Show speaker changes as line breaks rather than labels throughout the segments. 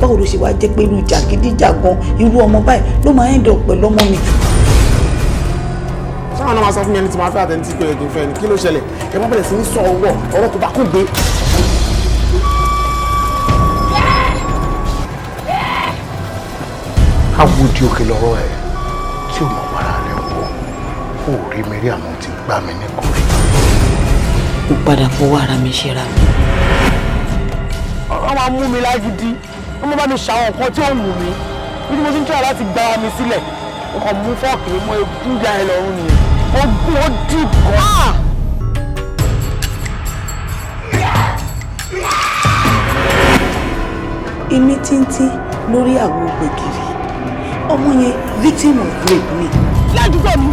báwo ló ṣe wá jẹ́ pé irú jàgídíjàgan irú ọmọ báyìí ló máa ń dọ̀ pẹ̀lú ọmọ mi.
sáwọn náà máa sọ fún mi ẹni tí máa fẹ́ àtẹni tí kò yẹ kí n fẹ́ ni kí ló ṣẹlẹ̀ ẹ bá bẹ̀rẹ̀ sí ní sọ ọ̀rọ̀ tó bá kún gbé.
awudi òkè lọ́rọ̀ ẹ̀ tí ò mọ̀ wàrà rẹ̀ wọ̀ ó rí mẹ́rí àwọn tí gbá mi ní kórè.
mo padà fọwọ́ ara mi ṣe ra mi.
wọ́n máa mú mi lágídí wọ́n máa bá mi ṣàwọn nǹkan tí ó wù mí bí mo ti ń tọ́ láti gba mi sílẹ̀ nǹkan mú fọ́ọ̀kì mi mọ́ egún bí ayé lọ́rùn nìyẹn ó gún ó dìp gan.
èmi tíntín lórí àwo gbẹ̀gìrì ọmọ yẹn victim of rape ni.
ládùúgbò mi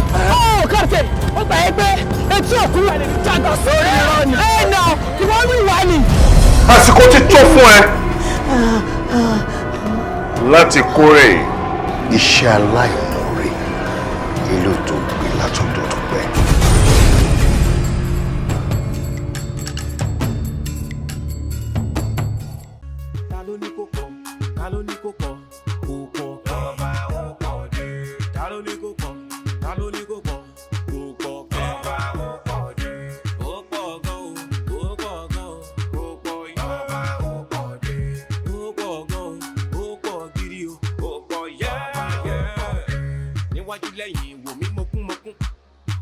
kọ́ọ̀tẹ̀ ó gbà yẹ pé etí òkú wà ní jàgbá sórí irọ́ ni. ẹ nà ìwọ́n rí ìwà ni.
àsìkò ti tó fún ẹ láti kórè iṣẹ́ aláìmoore èlò tó gbé látọ̀dọ̀ tó pẹ́.
ta ló ní kó pọ̀ ta ló ní kó pọ̀ kó pọ̀ lọ́ba ó pọ̀ dé ta ló ní kó pọ̀ ta ló ní kó pọ̀ kó pọ̀ lọ́ba ó pọ̀ dé ó pọ̀ gan o ó pọ̀ gan o ó pọ̀ lọ́ba ó pọ̀ dé ó pọ̀ gan o ó pọ̀ gidi o ó pọ̀ yẹ́yẹ́ níwájú lẹ́yìn wò mí mọ́kúnmọ́kún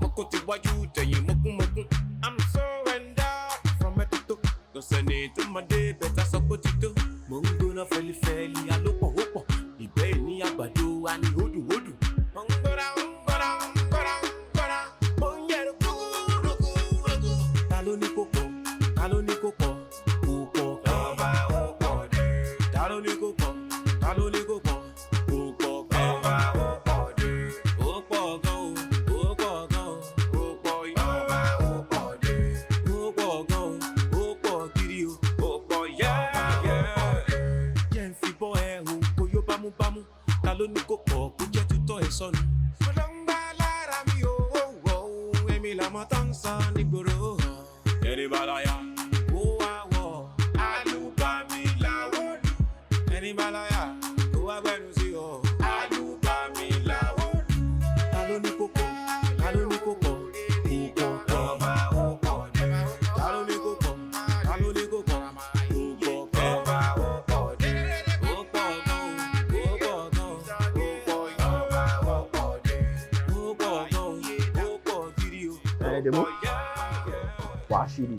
mọ́kún ti wájú tẹ̀yìn mọ́kúnmọ́kún I'm surrender from head to toe kò sẹ́ni tó máa dé bẹ́tà sọ pé ó ti tó. Mo ń gbóná fẹlifẹli alópọ̀ wọ́pọ̀ ìgbẹ́ ní àgbàdo àní hódùhódù. Mo ń gbọ́ra mo ń yẹ̀rù kúrúkúrúkú. Ta ló ní kó pọ̀ ta ló ní kó pọ̀ kó pọ̀ lọ́ba ó pọ̀ dé. Ta ló ní kó pọ̀ ta ló ní kó pọ̀ kó pọ̀ lọ́ba ó pọ̀ dé. Ó pọ̀ gan o ó pọ̀ gan o ó pọ̀ lọ́ba ó pọ̀ dé. Ó pọ̀ gan o ó pọ̀ gidi o ó pọ̀ yẹ́yẹ́. Bámú ta ló ní kó pọ̀ kó jẹ́ tútọ́ ẹ̀ sọnù. Mo lọ ń gbá lára mi ò èmi làmọ́ tó ń sọ nígboro. Ẹni bàláyà ó wá wọ̀ àlùbami làwọ̀ lù. Ẹni bàláyà ó wá gbẹ́nu sí ọ àlùbami làwọ̀ lù. Ta ló ní kó pọ̀ ta ló ní kó pọ̀ kó pọ̀ lọ́ba ó pọ̀ dé. Ta ló ní kó pọ̀ ta ló ní kó pọ̀ kó pọ̀ lọ́ba ó pọ̀ dé. Ó pọ̀ gan o.
Demo wàá ṣe ni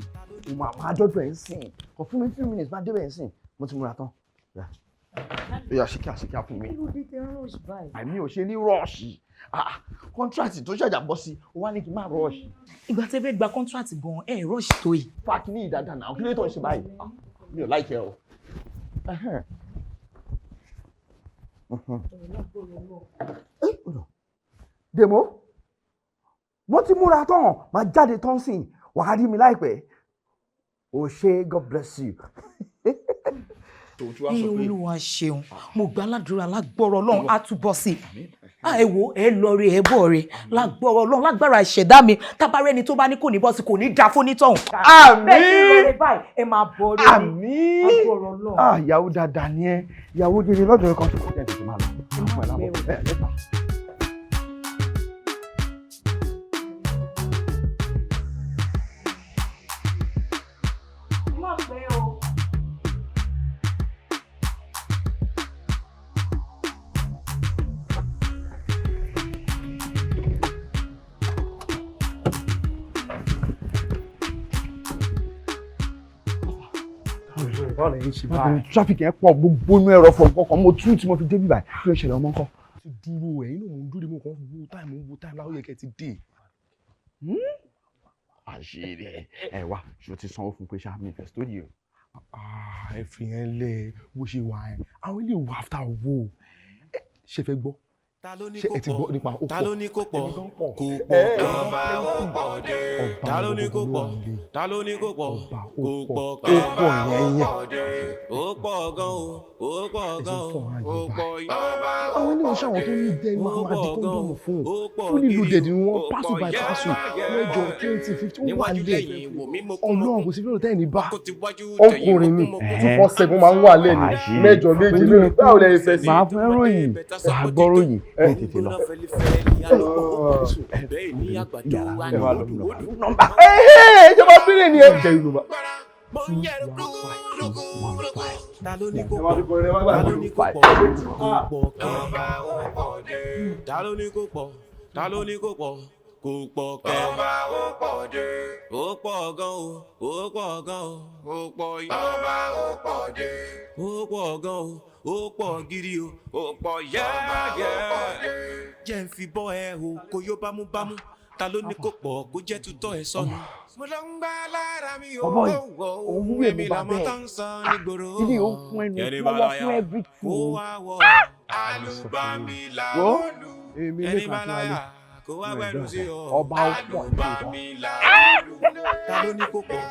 mo máa dọ́dọ̀ ẹ̀ ń sìn kò fún mi 3 minutes máa débẹ̀ ẹ̀ ń sìn mo ti múra tán yà ṣíkà fún mi.
irú dídé rush báyìí.
àmì ò ṣe ní rọ́ọ̀ṣì kọ́ńtrátì tó ṣàjà bọ́ sí ó wá ní kí n má rọ́ọ̀ṣì.
ìgbà tẹ́ fẹ́ gba kọ́ńtrátì gan-an ẹ̀ rush tó yìí.
fáàkì ní ìdájà náà kí ló tó ń ṣe báyìí mi ò láìkẹ́ o. Demo mo ti múra tán máa jáde tán sìn wàá rí mi láìpẹ́ o ṣé God bless you.
ní Olúwa ṣeun mo gbà ládùúrà lágbọ́rọ̀ Ọlọ́run á túbọ̀ sí ẹ wo ẹ lọ rí ẹ bọ̀ rí lágbọ́rọ̀ Ọlọ́run lágbára ìṣẹ̀dá mi tábàárẹ̀ ni tó bá ní kò ní bọ́ sí kò ní da fún nítọ̀hún.
àmín
bẹ́ẹ̀ ni báyìí ẹ máa bọ̀ rí
àmín
lágbọ́rọ̀ Ọlọ́run.
ìyàwó dáadáa ni ẹ ìyàwó jẹjẹrẹ lọ́dọ̀ ẹ̀kan tó kọ́ jẹ́ tètè máa lọ. Traffic yẹn pọ̀ gbogbo inú ẹ̀rọ fọ̀ kọ̀ọ̀kan mo tún tí mo fi débi báyìí kí ló ṣẹlẹ̀ ọmọ nǹkan.
ti dúró ẹ̀yin náà mo ń dúró mo kàn wo táìmù láwọn yẹ kẹ́ ti dé.
àṣírí ẹ wá ṣé o ti sanwó fún pé ṣáà mi fẹ́ sítórì o.
ẹ fi yẹn lẹ bó ṣe wà ẹ àwọn ilé ìwà after owó ṣe fẹ́ gbọ́ ṣé ẹ ti gbọ́ nípa ó pọ̀
ta ló ní kó pọ̀
ẹni tó ń pọ̀
kó pọ̀ ọba ó pọ̀ dé ta ló ní kó pọ̀ ta ló ní kó pọ̀ kó pọ̀ ọba ó pọ̀ dé ó pọ̀ gan ó pọ̀ gan ó pọ̀ ọba ó
àwọn ilé iṣẹ́ àwọn tó ní dẹ́nu máa di kóńdọ̀mù fún lílo dẹ̀dí ni wọ́n pásù by pásù mẹ́jọ 2050 ó wà lẹ̀ ọlọ́run kò sí fẹ́ràn tẹ́ẹ̀ ní bá ọkùnrin mi 247 máa ń wà lẹ́nu mẹ́jọ méje lónìí báwo lẹ́yìn fẹ́ sí.
màá fẹ́ ròyìn màá gbọ́ ròyìn ẹ tètè lọ. nọ́mbà ìjọba bílẹ̀ ni ẹ jẹ́ ìlú ma.
ta ló ní kó pọ̀ ta ló ní kó pọ̀ ta ló ní kó pọ̀ ta ló ní kó pọ̀ kó pọ̀ kẹba ó pọ̀ dé ó pọ̀ gan ó pọ̀ gan ó pọ̀ yọba ó pọ̀ dé ó pọ̀ gan ó pọ̀ gidi ó pọ̀ yẹ́yẹ́ jẹ́ ń fi bọ́ ẹ o kò yó bámúbámú ta ló ní kó pọ̀ kó jẹ́ tutọ́ ẹ sọnù. mo lọ ń gbá lára mi ò
ọmọ yìí òun wúwo èmi bá bẹ́ẹ̀ ilé òun fún ẹnu lọ́wọ́ fún everything.
kó wá wọ alùbami la olú
èmi
ẹni
lẹ́ka
bá
tí wọ́n lé
láyà kó wá gbẹ̀rù sí ọ
ọba ó pọ̀
alùbami la olú ta ló ní kó pọ̀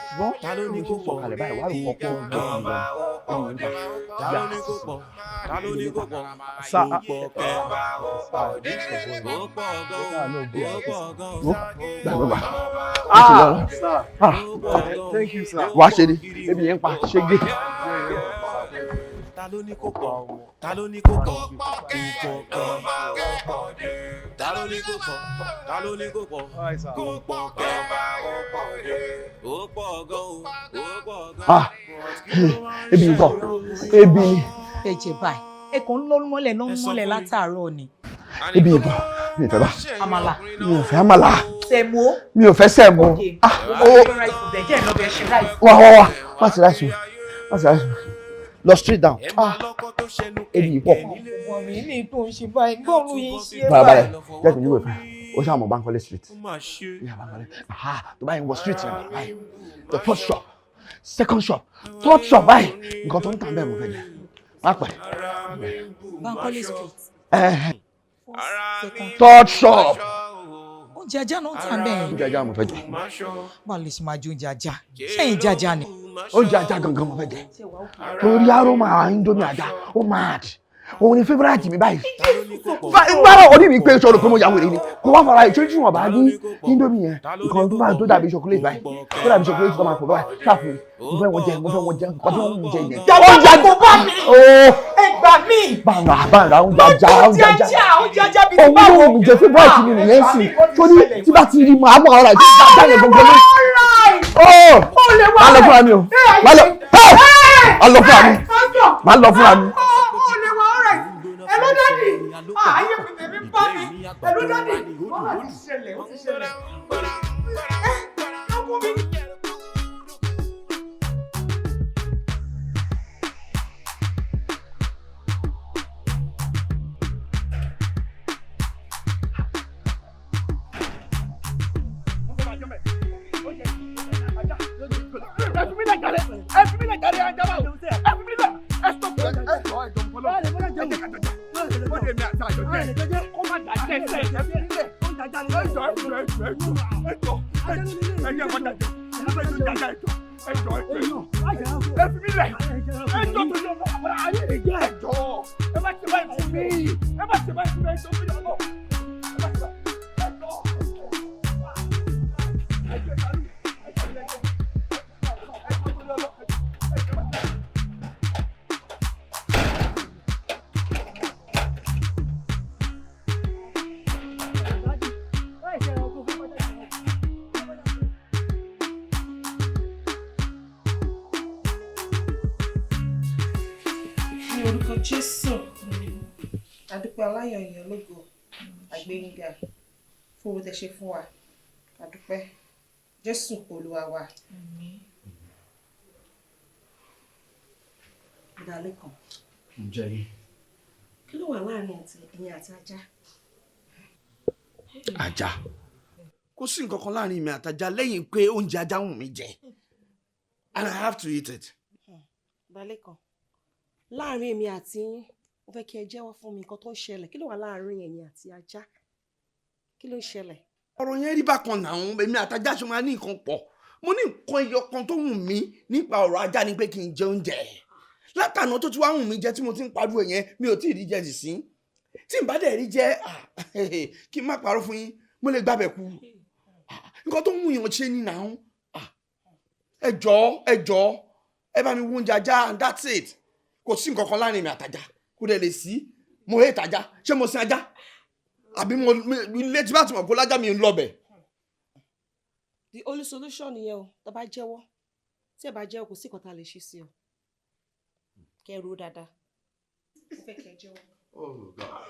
ta ló ní kó pọ̀
sọ̀kalẹ̀ báyìí wà á rò pọ̀
ọba ó pọ̀ dé ta ló ní kó pọ̀ ta ló ní kó pọ̀
Sa-
kó pọ̀ kẹba ó pọ̀ dé ó pọ̀ gan ó pọ̀ gan
gbàgbọ́gbà
thank you sir.
wàá ṣe ni ebi yẹn ń pa ṣége.
ta ló ní kó pọ̀ ta ló ní kó pọ̀ kó pọ̀ kẹba ó pọ̀ dé ta ló ní kó pọ̀ ta ló ní kó pọ̀ kó pọ̀ kẹba ó pọ̀ dé ó pọ̀ gan ó pọ̀ gan.
ebi ń bọ̀ ebi ni
ẹ̀jẹ̀ báyìí ẹ̀kọ́ ń lọ́rùn mọ́lẹ̀ ló ń mọ́lẹ̀ látàárọ̀ ni.
ebi ń bọ̀ mi ò fẹ́ bá
àmàlà
mi ò fẹ́ àmàlà
sẹ̀mó.
mi ò fẹ́ sẹ̀mó. wá má ti ráìsì má ti ráìsì lọ straight down ebi yìí pọ̀.
ọmọ mi ní tó ń ṣe báyìí gbọ́rù yìí ṣe
barabalẹ̀
báyìí.
jẹ́ kí n yíwèé fún ẹ o ṣáà mọ̀ Bankole street. Yeah, Bankole. Tó báyìí ń wọ street yẹn báyìí the first shop second shop third shop báyìí nǹkan tó ń tàn bẹ́ẹ̀ mo fẹ́ jẹ má pẹ́.
Bankole street.
third shop.
oúnjẹ ajá náà ń tàn bẹ́ẹ̀.
oúnjẹ ajá mo fẹ́ jẹ.
báwo lè ṣe máa jẹ oúnjẹ ajá sẹ́yìn jájá ni.
oúnjẹ ajá gangan mo fẹ́ jẹ. torí aroma indomie ajá ó mad òun ni favourite mi báyìí. gbára orí mi pé sọ̀rọ̀ pé mo yà wèrè ni kò wá fara ìṣojú wọn bá ní indomie yẹn nǹkan tó máa tó dàbí chocolate báyìí tó dàbí chocolate tó máa pọ̀ báyìí ṣáàfù mo fẹ́ wọn jẹ nǹkan tó ń jẹ yẹn.
jàjà kò bá mi. ẹ gbà mí.
bàrà oúnjẹ ajá
oúnjẹ ajá bíi ti
òun
báwo.
ló ń jẹ favourite mi nìyẹn sì torí tí bá ti rí mọ àwọn ọ̀rọ̀ àti ajá yẹn gbogbo ní. má lọ fúnra mi o má lọ fúnra mi má lọ fúnra mi.
Hello daddy. Ayé mi tèmi bá mi. Hello daddy. Wọ́n ti ṣẹlẹ̀, ó ti ṣẹlẹ̀. Ọkọ mi.
Orúkọ Jésù, adúpẹ́ aláyọ̀ èèyàn lógo, àgbéyìnga, fún owó tẹ́ ṣe fún wa, adúpẹ́, Jésù Olúwa wa. Ìdálẹ́kàn.
ǹjẹ́ yìí.
Kí ló wà láàrin ẹ̀yin àti ajá?
ajá kò sí nǹkan kan láàrin mi àtajá lẹ́yìn pé oúnjẹ ajá wù mí jẹ and I have to eat it.
Ìdálẹ́kàn. Láàrin èmi àti yín,
Mo fẹ́ kí ẹ jẹ́wọ́ fún mi nǹkan tó ń ṣẹlẹ̀. Kí ló wà láàárín ẹ̀yin àti ajá? Kí ló ń ṣẹlẹ̀?
Ọ̀rọ̀ yẹn rí bákan náà, èmi àtajá ṣe máa ní nǹkan pọ̀. Mo ní nǹkan ẹyọ kan tó wù mí nípa ọ̀rọ̀ ajá ni pé kí n jẹ oúnjẹ. Látàná tó ti wá wù mí jẹ tí mo ti ń pariwo yẹn, mi ò tí ì rí jẹ sí. Tí n bá dẹ̀ rí jẹ, kí n má parọ́ fún yín, mo lè gbàbẹ̀ kú. Nǹkan tó ń wù yàn ṣe ni náà. Ẹ jọ̀ọ́, ẹ bá mi wo oúnjẹ ajá and that's it. Kò sí nǹkan kan láàrin mi àtajá. Kò dẹ̀ lè sí. Mo hate ajá. Ṣé mo sin ajá? Àbí mo ilé tí bá ti mọ̀ kó lájá mi ń lọ bẹ̀.
The only solution nìyẹn o, tá bá jẹ́wọ́. Tí ẹ bá jẹ́wọ́ kò sí nǹkan tá lè ṣe sí o. Kẹ́ ro dáadáa. Mo fẹ́ kẹ́ jẹ́wọ́.
Oh God.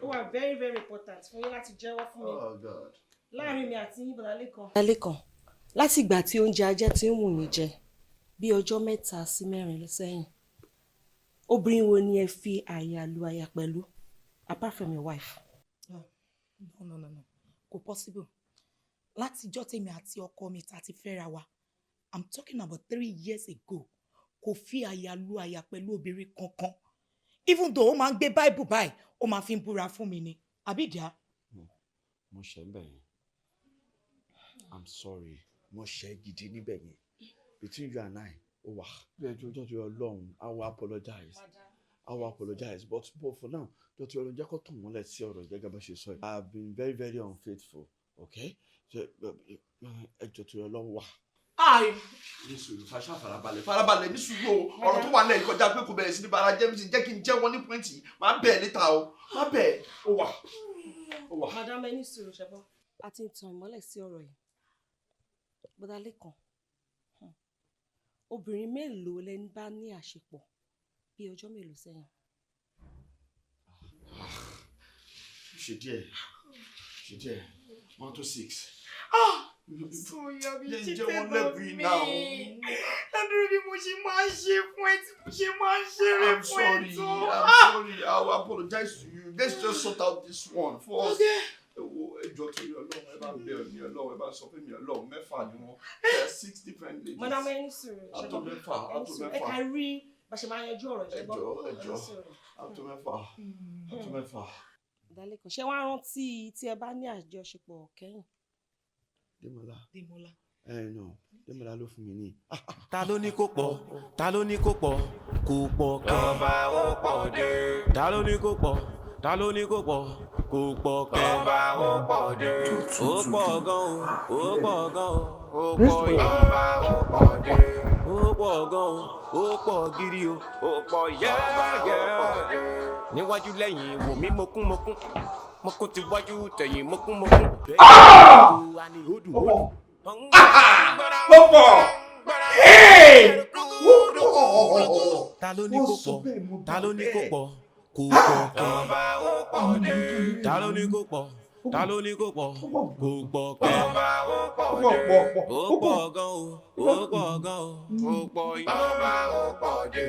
Ó wà very very important fún yín láti jẹ́wọ́ fún mi.
Oh God.
Láàárín mi àti yín Bọ̀dá Lékan. Bọ̀dá Lékan, láti ìgbà tí oúnjẹ ajá ti ń wù mí jẹ, bí ọjọ́ 3 sí 4 sẹ́yìn, obìnrin wo ni ẹ fi àyà lu àyà pẹ̀lú apart from your wife?
No. Kò possible. Látijọ́ tèmi àti ọkọ mi tá ti fẹ́ra wa, I'm talking about 3 years ago, kò fi àyà lu àyà pẹ̀lú obìnrin kankan. Even though ó máa ń gbé Bible báyìí, ó máa fi ń búra fún mi ni. Àbí díà?
Mo ṣe ń bẹ̀ yẹn. I'm sorry. Mo ṣe gidi níbẹ̀ yẹn. Between you and I, ó wà. Bẹ́ẹ̀ jọjọ́ tó yọ lọ́hùn, I will apologize. But for now, Dr. Ọlọ́run jẹ́ kó tàn mọ́lẹ̀ sí ọ̀rọ̀ gẹ́gẹ́ bá ṣe sọ yìí. I have been very, very unfaithful. Okay? Ẹjọ́ tó yọ lọ́hùn wà.
Ní sùúrù, farabalẹ̀ ní sùúrù o. Ọ̀rọ̀ tó wà lẹ́yìn kọjá pé kò bẹ̀rẹ̀ sí ní bara jẹ́ mi sì jẹ́ kí n jẹ́ wọn ní pọ́ìntì. Má bẹ̀ níta o. Má bẹ̀ ó wà.
Madam, ẹ ní sùúrù ṣẹ́bọ́. A ti ń tan ìmọ́lẹ̀ sí ọ̀rọ̀ yìí. Bọ̀dá Lékan, obìnrin mélòó lẹ ń bá ní àṣepọ̀ bí ọjọ́ mélòó sẹ́yìn?
Ṣe díẹ̀. 1 to 6.
So you have been
Jẹ́
cheated
wọn
on
lẹ́bi
me.
náà.
Ládùúrú bí mo ṣe máa ń ṣe fún ẹ tí mo ṣe máa ń ṣeré
I'm
fún ẹ
sorry.
tó.
I'm sorry. I will apologize to you. Let's just sort out this one first. Ẹjọ́ tó yọ lọ́wọ́ ẹ bá bẹ̀ ní ọlọ́wọ́ ẹ bá sọ fún mi ọlọ́wọ́ 6 ni wọ́n. There are 6 different ladies.
Madam, ẹ ní sùúrù
Àtò
ṣẹ́bọ́.
mẹ́fà.
Ẹ ká rí bá ṣe máa yanjú ọ̀rọ̀ ìṣẹ́bọ́.
Ẹjọ́. Àtò mẹ́fà.
Bọ̀dá Lékan, ṣé wàá rántí tí ẹ bá ní àjọṣepọ̀ kẹ́yìn?
Démọ́lá.
No.
Démọ́lá ló fún mi ní.
Ta ló ní kó pọ̀? Ta ló ní kó pọ̀? Kò pọ̀ kẹ́. Ọba ó pọ̀ dé. Ta ló ní kó pọ̀? Ta ló ní kó pọ̀? Kò pọ̀ kẹ́. Ọba ó pọ̀ dé. Ó pọ̀ gan-an. Ó pọ̀ gan-an. Ó pọ̀ yẹ. Ọba ó pọ̀ dé. Ó pọ̀ gan-an. Ó pọ̀ gidi o. Ó pọ̀ yẹ́yẹ́. Níwájú lẹ́yìn wò mí mokún. Mokún ti wájú tẹ̀yìn mokún. Bẹ́ẹ̀ ni ó dùn.
Pọ̀pọ̀!
Ta ló ní kó pọ̀? Ta ló ní kó pọ̀? Kò pọ̀ kẹ́. Ọba ó pọ̀ dé. Ta ló ní kó pọ̀? Ta ló ní kó pọ̀? Kò pọ̀ kẹ́. Ọba ó pọ̀ dé. Ó pọ̀ gan o. Ó pọ̀ gan o. Ó pọ̀ yìí. Ọba ó pọ̀ dé.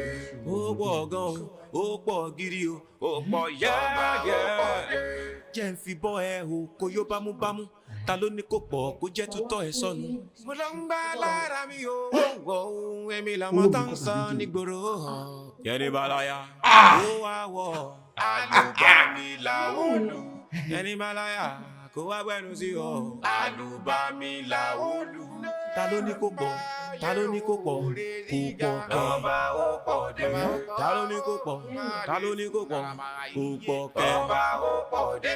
Ó pọ̀ gan o. Ó pọ̀ gidi o. Ó pọ̀ yẹ́yẹ́. Jẹ́ ń fi bọ́ ẹ o, kò yó bámúbámú. Ta ló ní kó pọ̀ kó jẹ́ tútọ́ ẹ sọnù. Mo lọ ń gbá lára mi o. Wọ́n èmi làmọ́ tá ń sọ nígboro hàn. Yẹ́nì balaya. Ó wá wọ̀. Àlùbami làwọ̀lù. Yẹ́nì balaya. Kó wá gbẹ́nu sí ọ. Àlùbami làwọ̀lù. Ta ló ní kó pọ̀? Ta ló ní kó pọ̀? Kò pọ̀ kẹ́. Ọba ó pọ̀ dé. Ta ló ní kó pọ̀? Ta ló ní kó pọ̀? Kò pọ̀ kẹ́. Ọba ó pọ̀ dé.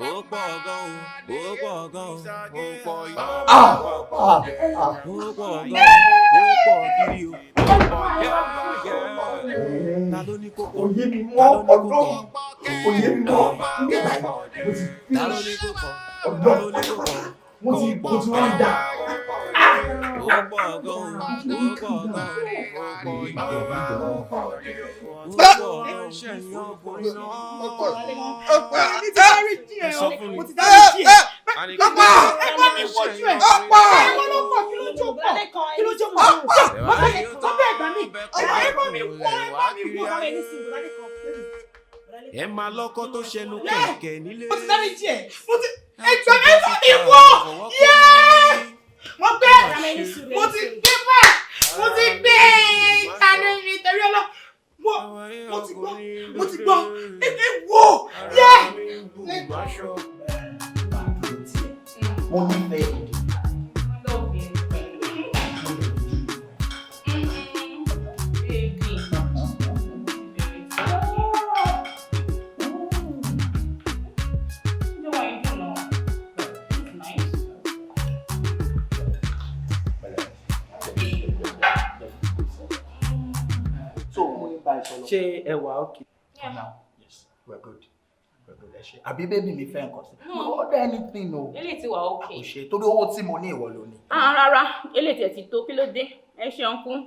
Ó pọ̀ gan o. Ó pọ̀ gan o. Ó pọ̀ yìí. Ọba ó pọ̀ dé. Ó pọ̀ gan o. Ó pọ̀ gidi o. Ó pọ̀ yẹ́yẹ́. Ta ló ní kó pọ̀?
Òye mi mọ́ ọdún. Òye mi mọ́.
Ta ló ní kó pọ̀?
Ọdún.
Ta ló ní kó pọ̀?
Mo ti wá ń dà.
Ó pọ̀ gan o. Ó pọ̀ gan o. Ó pọ̀ ìjọba. Ó pọ̀ gan ṣẹ̀yìn ọkùnrin náà.
Èmi ti dárí díẹ̀ o. Mo ti dárí díẹ̀. Ọ̀pá! Ẹ bá mi wojú ẹ̀. Ọ̀pá! Ẹ wọ́n ló pọ̀ kí ló jókòó? Kí ló jókòó? Ọ̀pá ẹ̀gbá mi. Ẹ bá mi wọ́. Ọ̀pá ẹni sí Bọ̀dá Lékan.
Ẹ máa lọ́kọ́ tó ṣẹnu kẹ̀kẹ́ nílé.
Mo ti dárí díẹ̀. Ẹ̀gbọ́n ẹ bá mi wọ́. Mo gbé mo ti gbé bá mo ti gbé ìkànnì mi torí ọlọ́ mo ti gbọ́
sọ̀rọ̀.
ṣé ẹ wà okay?
Now, yes, we're good. Àbí bébì mi fẹ́ nǹkan sí. Order anything o.
Eléyìí ti wà okay.
Kò ṣe torí owó tí mo ní ìwọ ló ní.
Rárá, eléyìí tẹ̀ ti tó kí ló dé? Ẹ ṣe ọkùn.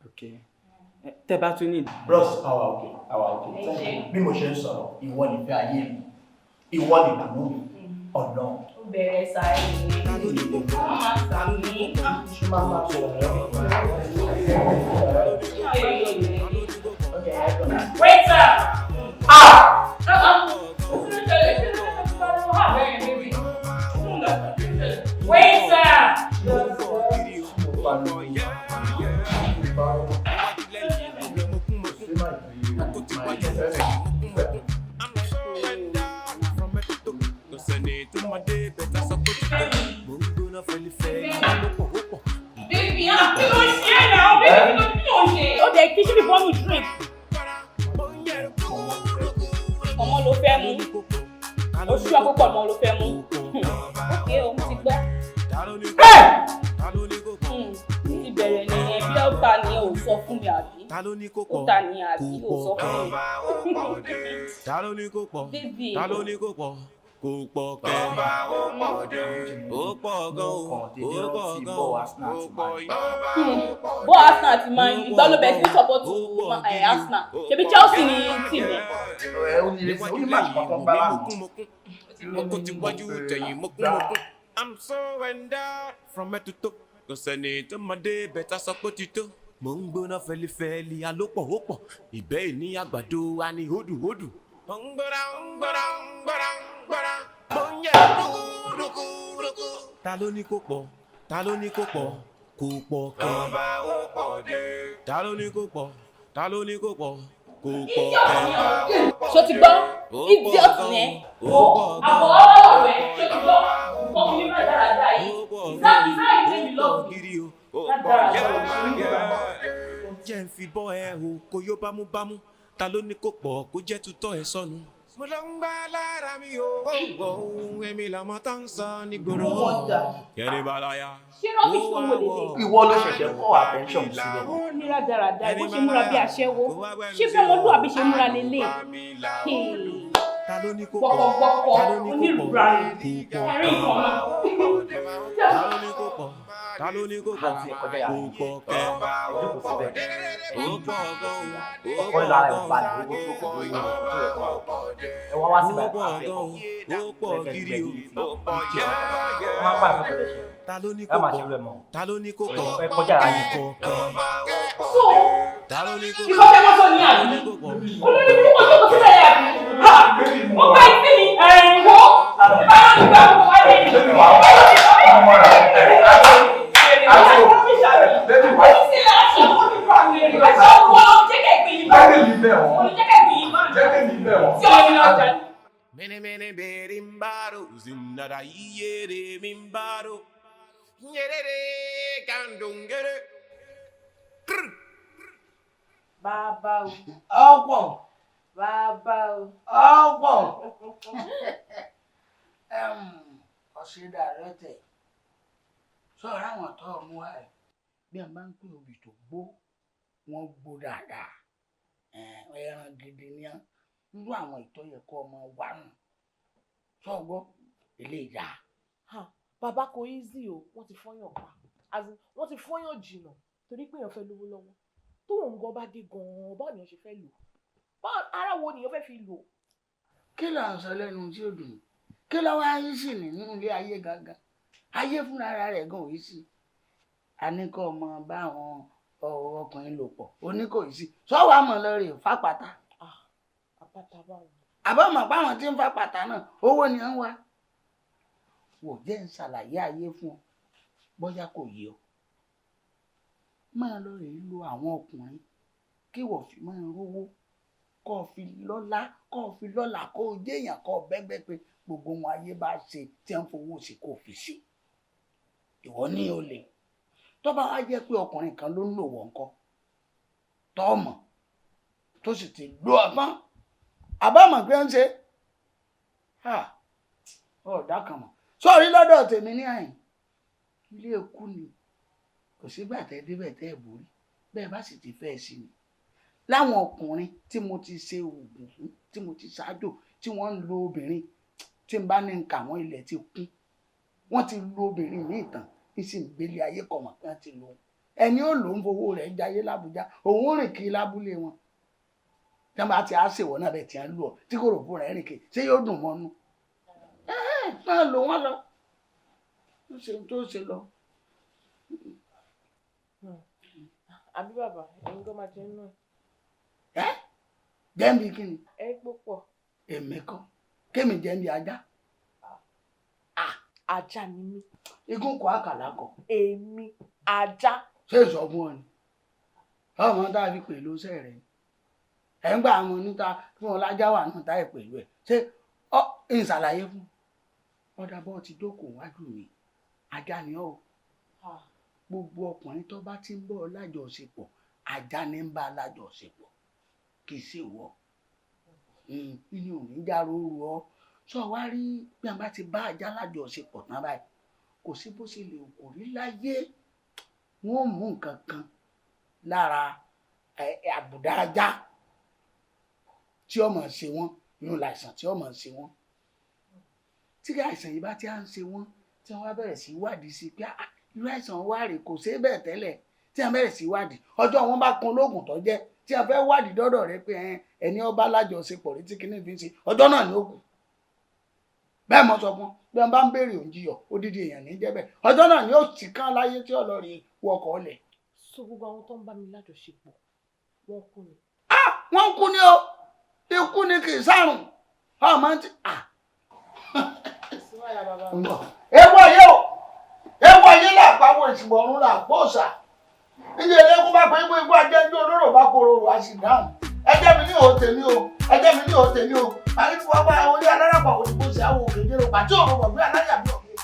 Okay. Tẹ́ bá tún ní.
Bros, àwa okay. Bí mo ṣe ń sọ̀rọ̀, ìwọ nìfẹ́ ayé mi. Ìwọ nìdùnnú mi. Ọ̀nà.
Ó bẹ̀rẹ̀ sáré ní. Wọ́n máa sàmì.
Ṣé máa máa sọ̀rọ̀
Waiter! Ọmọ ló fẹ́ mú. Oṣù àkókò ọmọ ló fẹ́ mú. Ókè o, mo ti gbọ́. Ti bẹ̀rẹ̀ nìyẹn bí ọ̀tá ni ò sọ fún mi àbí? Ọ̀tá ni àbí ò sọ fún mi? Bébì.
Kò pọ̀ kẹ́ ó pọ̀ gan o ó pọ̀ gan o ó pọ̀ yìí.
Bó Arsenal ti máa ń gbá ló bẹ̀ sí sọ́pọ́tù Arsenal ṣebí Chelsea ni tì mí.
Mokun ti wájú tẹ̀yìn mokun. I'm so endowed from head to toe. Kò sẹ́ni tó máa dé bẹ̀tà sọ pé ó ti tó. Mo ń gbóná fẹlifẹli alópọ̀ ó pọ̀ ìbẹ́ ìní àgbàdo wa ni hódùhódù. Mo ń gbóná. Ta ló ní kó pọ̀? Ta ló ní kó pọ̀? Kò pọ̀ kẹ́. Ta ló ní kó pọ̀? Ta ló ní kó pọ̀? Kò pọ̀ kẹ́.
Ṣó ti gbọ́? Idiot ni ẹ́. Àbọ̀ ọ̀rọ̀ rẹ̀ ṣó ti gbọ́? Kọ́ mi ní rádaràdà yìí. Ìsáàbì mi lọ.
Jẹ́ ń fi bọ́ ẹ o, kò yó bámúbámú. Ta ló ní kó pọ̀ kó jẹ́ tutọ́ ẹ sọnù? Mo lọ ń gbá lára mi o, gbọ́ ohun èmi làmọ́ tá ń sọ nígboro. Kẹ́rin balaya.
Ṣé rọ́bìṣì tó wọlé lè?
Ìwọ ló ṣẹ̀ṣẹ̀ kọ́ attention sílẹ̀.
Ó ní rádaràdà bó ṣe múra bí aṣẹ́wó. Ṣé fẹ́ mọ́lú àbí ṣe múra lélẹ̀? Gbọ̀kọ̀gbọ̀kọ̀ onírúurú ẹ̀rín kan náà.
Ta ló ní kó pọ̀? Kò pọ̀ kẹ́. Ó pọ̀ gan o.
Ọkọ ìlà rẹ̀ balẹ̀ owó tó kọ̀ lórí ẹ wá wá sí báyìí àfẹ́
ó pọ̀ gidi o. Ó pọ̀ yá.
Má pa ìfẹ́ pẹ̀lẹ́ ṣe.
Ta ló ní kó pọ̀? Ta ló ní kó pọ̀?
Ẹ kọjá ara yìí.
Ta ló ní kó pọ̀?
Ìfọ̀kẹ́ mọ́tò ní àbí? Olórí mi kò tó kò sílẹ̀ yà bí? Mo bá ìsí mi wo ìbára nígbà wo wáyé
Mene berimbaro zimnada yere mimbaro nyerere kandungere.
Bàbá o. Ọ̀pọ̀. Bàbá o. Ọ̀pọ̀. Ọ̀sẹ̀ dàrẹ́tẹ̀. Sọ̀rọ̀ àwọn tó mú wa rẹ̀. Bí a máa ń pè obì tó gbó, wọ́n gbó dáadáa. Ẹran gidi ni wọ́n. Irú àwọn ìtọ́yẹ kọ́ ọmọ wa nù. Sọ́gbọ́ ilé ìjà.
Bàbá kò easy o, wọ́n ti fọ́yàn pa. Wọ́n ti fọ́yàn jìnnà torí pé èèyàn fẹ́ lówó lọ́wọ́. Tó òun gan bá dé gan-an, báwo ni èèyàn ṣe fẹ́ lò? Ara wo ni èèyàn fẹ́ fi lò?
Kí ló ń sọ lẹ́nu tí ó dùn? Kí ló wá yí sí nínú ilé ayé gangan? Ayé fúnra rẹ̀ gan òyí sí. A ní kó ọmọ bá àwọn ọkùnrin lò pọ̀, oníkòyí sí. Sọ́wọ́ àmọ̀ lọ rè fápátá.
Àpáta báwo?
Àbọ̀mọ̀ páwọn tí ń fápátá náà, owó ni wọ́n wá. Wò jẹ́ ń ṣàlàyé ayé fún ọ, bóyá kò yé ọ. Máa lọ rè lo àwọn ọkùnrin kí wọ́n fi máa rówó, kó fi lọ́lá, kó jẹ́yàn, kó bẹ́gbẹ́ pé gbogbo wọn ayé bá ṣe tí wọ́n fowó sí kó fi sí. Ìwọ ní olè. Tó bá wá jẹ́ pé ọkùnrin kan ló ń lò wọ́n kọ́, tọ́ọ̀mọ̀ tó sì ti gbó ọgbọ́n, àbámọ̀ pé ń ṣe ọ̀dà kan mọ̀. Sọ́ọ̀rí lọ́dọ̀ tèmi ní àyìn, ilé ikú ni kò sígbà tẹ́ débẹ̀ tẹ́ borí, bẹ́ẹ̀ bá sì ti fẹ́ sí ni. láwọn ọkùnrin tí mo ti ṣe oògùn fún tí mo ti ṣáájò tí wọ́n ń lo obìnrin tí n bá ní nǹkan àwọn ilẹ̀ ti kún wọ́n ti lo obìnrin ní ìtàn ní sì ń gbélé ayé kọ̀mọ̀ kí wọ́n ti lò ó ẹni ó lò ń fowó rẹ̀ jayé lábújá òun rìn kiri lábúlé wọn tí wọ́n bá ti á ṣèwọ́ náà bẹ̀ tí wọ́n lù ọ́ tí kò rò fún rẹ̀ rìn kiri ṣé yóò dùn mọ́nú máa lò wọ́n lọ ó ṣe tó ṣe lọ.
àbí bàbá ẹ̀yin kọ́ máa jẹ nínú
ẹ̀. jẹ́ǹbi kí ni.
ẹ púpọ̀.
èmi kọ́ kémi jẹ́ǹbi ajá.
ajá ni mí.
igún kọ àkàlà kọ.
èmi ajá.
ṣé ìsọ fún ọ ni ọmọ tá a fi pèlú iṣẹ́ rẹ ẹ ń gbà àwọn níta fún ọ lájá wà náà táyà pẹ̀lú ẹ ṣé ọ ìṣàlàyé fún ọdà bọ́ ti jókòó wájú mi ajá ni ọ gbogbo ọkùnrin tó bá ti ń bọ̀ lájọṣepọ̀ ajá ní ń bá lájọṣepọ̀ kì í ṣe wọ inú ò ní já róró ọ sọ wá rí bí a bá ti bá ajá lájọṣepọ̀ tán báyìí kò sí bó ṣe lè kò rí láyé wọn mú nǹkan kan lára àbùdá ajá tí ọmọ ṣe wọn inú láìsàn tí ọmọ ṣe wọn tí àìsàn yìí bá ti à ń ṣe wọn tí wọn bẹ̀rẹ̀ sí wádìí sí pé irú àìsàn wà rè kò ṣe é bẹ́ẹ̀ tẹ́lẹ̀ tí wọn bẹ̀rẹ̀ sí wádìí ọjọ́ wọn bá kan lóògùn tó jẹ́ tí wọn fẹ́ wádìí dọ́dọ̀ rẹ pé ẹni ọba lájọṣepọ̀ rí tí kinní fi ń ṣe ọjọ́ náà ni ó kù bẹ́ẹ̀ mọ́ sọ fún bí wọn bá ń béèrè òǹjiyọ̀ odidi èèyàn ní jẹ́ bẹ́ẹ̀ ọjọ́ náà ni ó ti kán láyé tí ọlọ́ọ̀rì wọkọ̀ ọ̀lẹ̀.
so gbogbo àwọn tó ń bá mi lájọṣepọ̀ wọ́n kú ni.
wọ́n kú ni o ikú ni kì í sárùn ọmọ ti. ewu ayé o ewu ayé làpáwọ ìṣùgbọ́n ọ̀run làpọ̀ ọ̀sà níbi eléegun bá pé igbó ajẹ́jú olóró bá kororo a sì dáhùn ẹjẹ́ mi ní òòtẹ́ mi o ẹjẹ́ mi ní òòtẹ́ mi o àti tí wọ́n bá orí aláràpọ̀ òdìbò sí àwọn òkè jẹ́rọ pàtí òun mọ̀ bí aláyà bí ọ̀kẹ́.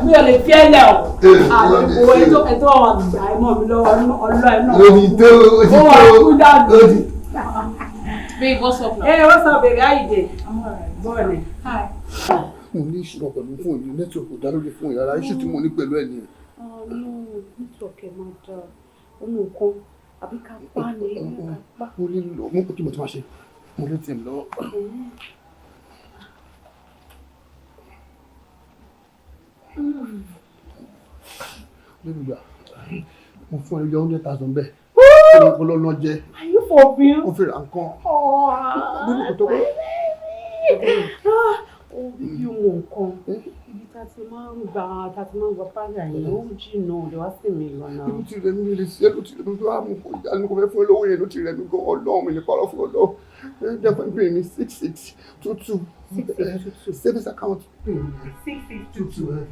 mi ò lè fi ẹlẹ o àlòkò ẹjọ àwọn àgbà ẹ mọ mi lọ́wọ́ ọlọ ẹ náà ó wà kú dàdú. Babe, what's up now? Hey, what's up, baby? How you doing? I'm alright. Morning. Hi.
Mo ní ìṣúná pẹ̀lú fún ìlú nẹ́tíwọ̀kì dá lórí fún ìyára iṣu tí mo ní pẹ̀lú ẹ̀ nìyẹn.
No, nítòkè máa dá ọmọ nǹkan àbí ká pa ní ká pa.
Mo lè lọ mú kó tí mo ti máa ṣe mo lè tì mí lọ́wọ́. Lẹ́nu ìgbà mo fún ẹ yọ 100,000 bẹ́ẹ̀. Ọlọ́lọ́ jẹ́.
Are you for real?
Ó fi ra nǹkan. Bíbí kò tó wá.
Ó bí ohun nǹkan. Ibi tá ti máa ń gba pálí àyè ó jìnnà ọ̀dọ̀ wá sí mi lọ́nà.
Ló ti rẹ̀ mí lè ṣe ló ti rẹ̀ mí wá mú kó ìyá ni kò fẹ́ fún ẹ lówó yẹn ló ti rẹ̀ mí gan ọlọ́run mi lè parọ́ fún ọlọ́run. Jẹ́ fún ìpè mi 6622. 6622. Savings account.
6622.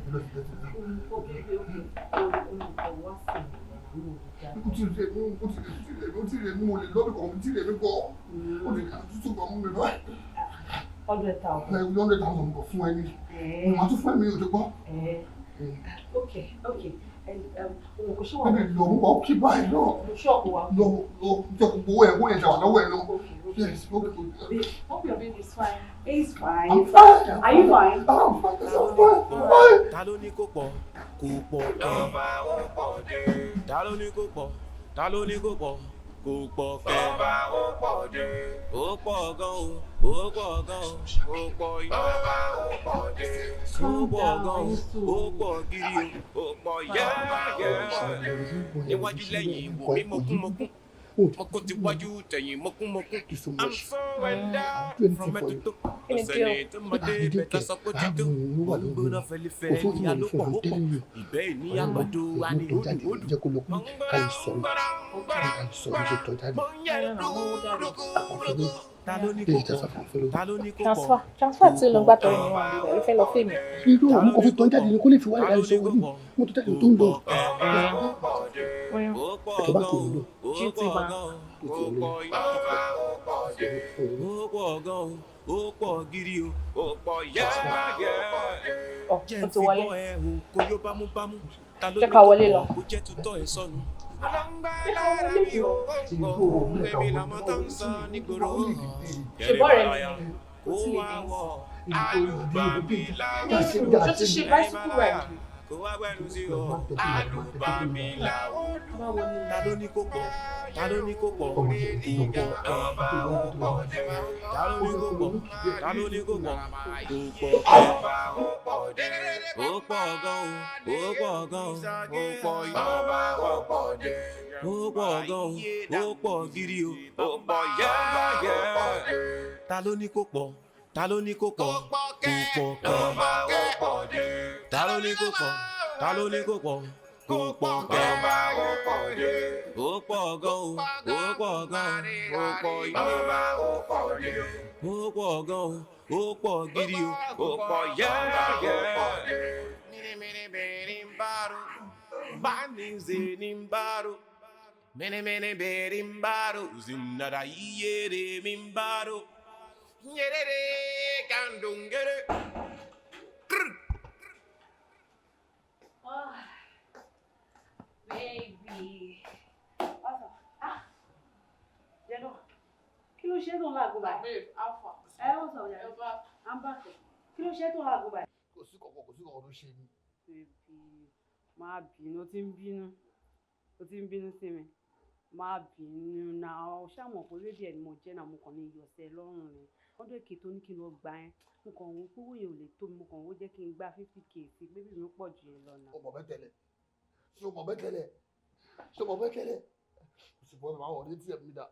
Ó ti rẹ̀ mí mo lè lọ́dún kan ó ti rẹ̀ mí gan. Ó lè kà tútù gan mú mi lọ.
100,000.
100,000 mo kọ fún ẹ ní. Mo máa tún fún mi ò tó gbọ́.
Okay.
Bẹ́ẹ̀ni lọ mú ọ kí báyìí lọ. Lọ jọ gbogbo owó yẹn ṣàwà lọ́wọ́ ẹ lọ. Yes, okay.
Hope your baby is fine. He's fine.
I'm fine.
Are you fine?
I'm fine.
Ta ló ní kó pọ̀ kó pọ̀ kẹ́. Ta ló ní kó pọ̀ ta ló ní kó pọ̀ kó pọ̀ kẹ́. Ó pọ̀ gan o ó pọ̀ gan o ó pọ̀ yá. Ó pọ̀ gan o ó pọ̀ gidi o ó pọ̀ yá. Níwájú lẹ́yìn wò mí mọ̀kúnmọ̀kún. Mọ̀kún ti wájú tẹ̀yìn mọ̀kúnmọ̀kún. I'm so well down from head to toe. Ọ̀sẹ̀ tó mọ̀ dé bẹ̀tà sọ pé títò. Olúgbóná fẹ́lifẹ́ ní alópọ̀ ó pọ̀. Ìbẹ́ ìní àgbàdo wa ní òdùodù.
Jẹ́ kó lọ pé ká lè sọ̀rọ̀ ṣe tọ́ jáde.
Transfer tí ló ń gbà tọrọ ní wọn àbí ló fẹ́ lọ fèmí.
Irú òun kò fi tọ́ jáde ni kó lè fi wáyé láì sọ wọ́n ní mo tó jáde tó ń lọ. Ẹ̀tọ́ bá kò lò.
GT bank.
Ó pọ̀ gan o ó pọ̀ gidi o ó pọ̀ yá.
Ó ti wọlé.
Kò yóò bámúbámú.
Jẹ́ ká wọlé lọ.
Ó jẹ́ tutọ́ ẹ̀ sọnù.
Ṣùgbọ́n rẹ̀ mi. kò tí lè dé sí.
Àlùbámíláwò ṣó ti ṣe bicycle ride rí? Kó wá gbẹnu sí o. Àlùbámíláwò ta ló ní kó pọ̀ ta ló ní kó pọ̀ ìjà ọba ó pọ̀ dé ta ló ní kó pọ̀ ta ló ní kó pọ̀ kó pọ̀ ọba ó pọ̀ dé ó pọ̀ gan o ó pọ̀ gan o ó pọ̀ ọba ó pọ̀ dé ó pọ̀ gan o ó pọ̀ gidi o ó pọ̀ yẹ́yẹ́ ta ló ní kó pọ̀ ta ló ní kó pọ̀ kó pọ̀ ọba ó pọ̀ dé ta ló ní kó pọ̀ ta ló ní kó pọ̀ kó pọ̀ ọba ó pọ̀ dé ó pọ̀ gan o ó pọ̀ gan o ó pọ̀ ọba ó pọ̀ dé ó pọ̀ gan o ó pọ̀ gidi o ó pọ̀ yẹ́yẹ́. Mene mene berimbaro zinada yere mimbaro nyerere kandungere.
Oh, baby. Jeno, kí ló ṣe tó ń lágbo báyìí? Babe, alpha. What's up, Jeno? I'm back. Kí ló ṣe tó ń lágbo báyìí?
Kò sí kankan tó ṣe mí.
Baby, má bínú, ó ti ń bínú sí mi. Má bínú náà, ó ṣàmọ̀ pé rédíò ẹ̀ ni mo jẹ́ náà mo kàn ní ìyọ̀sẹ̀ lọ́rùn rẹ̀. Ọdún èké tó ní kí n lọ gbà ẹ́, mo kàn wọ́n pé òye ò lè tó mi, mo kàn wọ́n jẹ́ kí n gba 50k sí bébí mi pọ̀ jù ẹ lọ náà.
Ọmọ bẹ́tẹ̀lẹ̀, ṣé ọmọ bẹ́tẹ̀lẹ̀, ṣé ọmọ bẹ́tẹ̀lẹ̀, ṣùgbọ́n àwọn ọ̀rẹ́ tí ẹ̀ mi dà.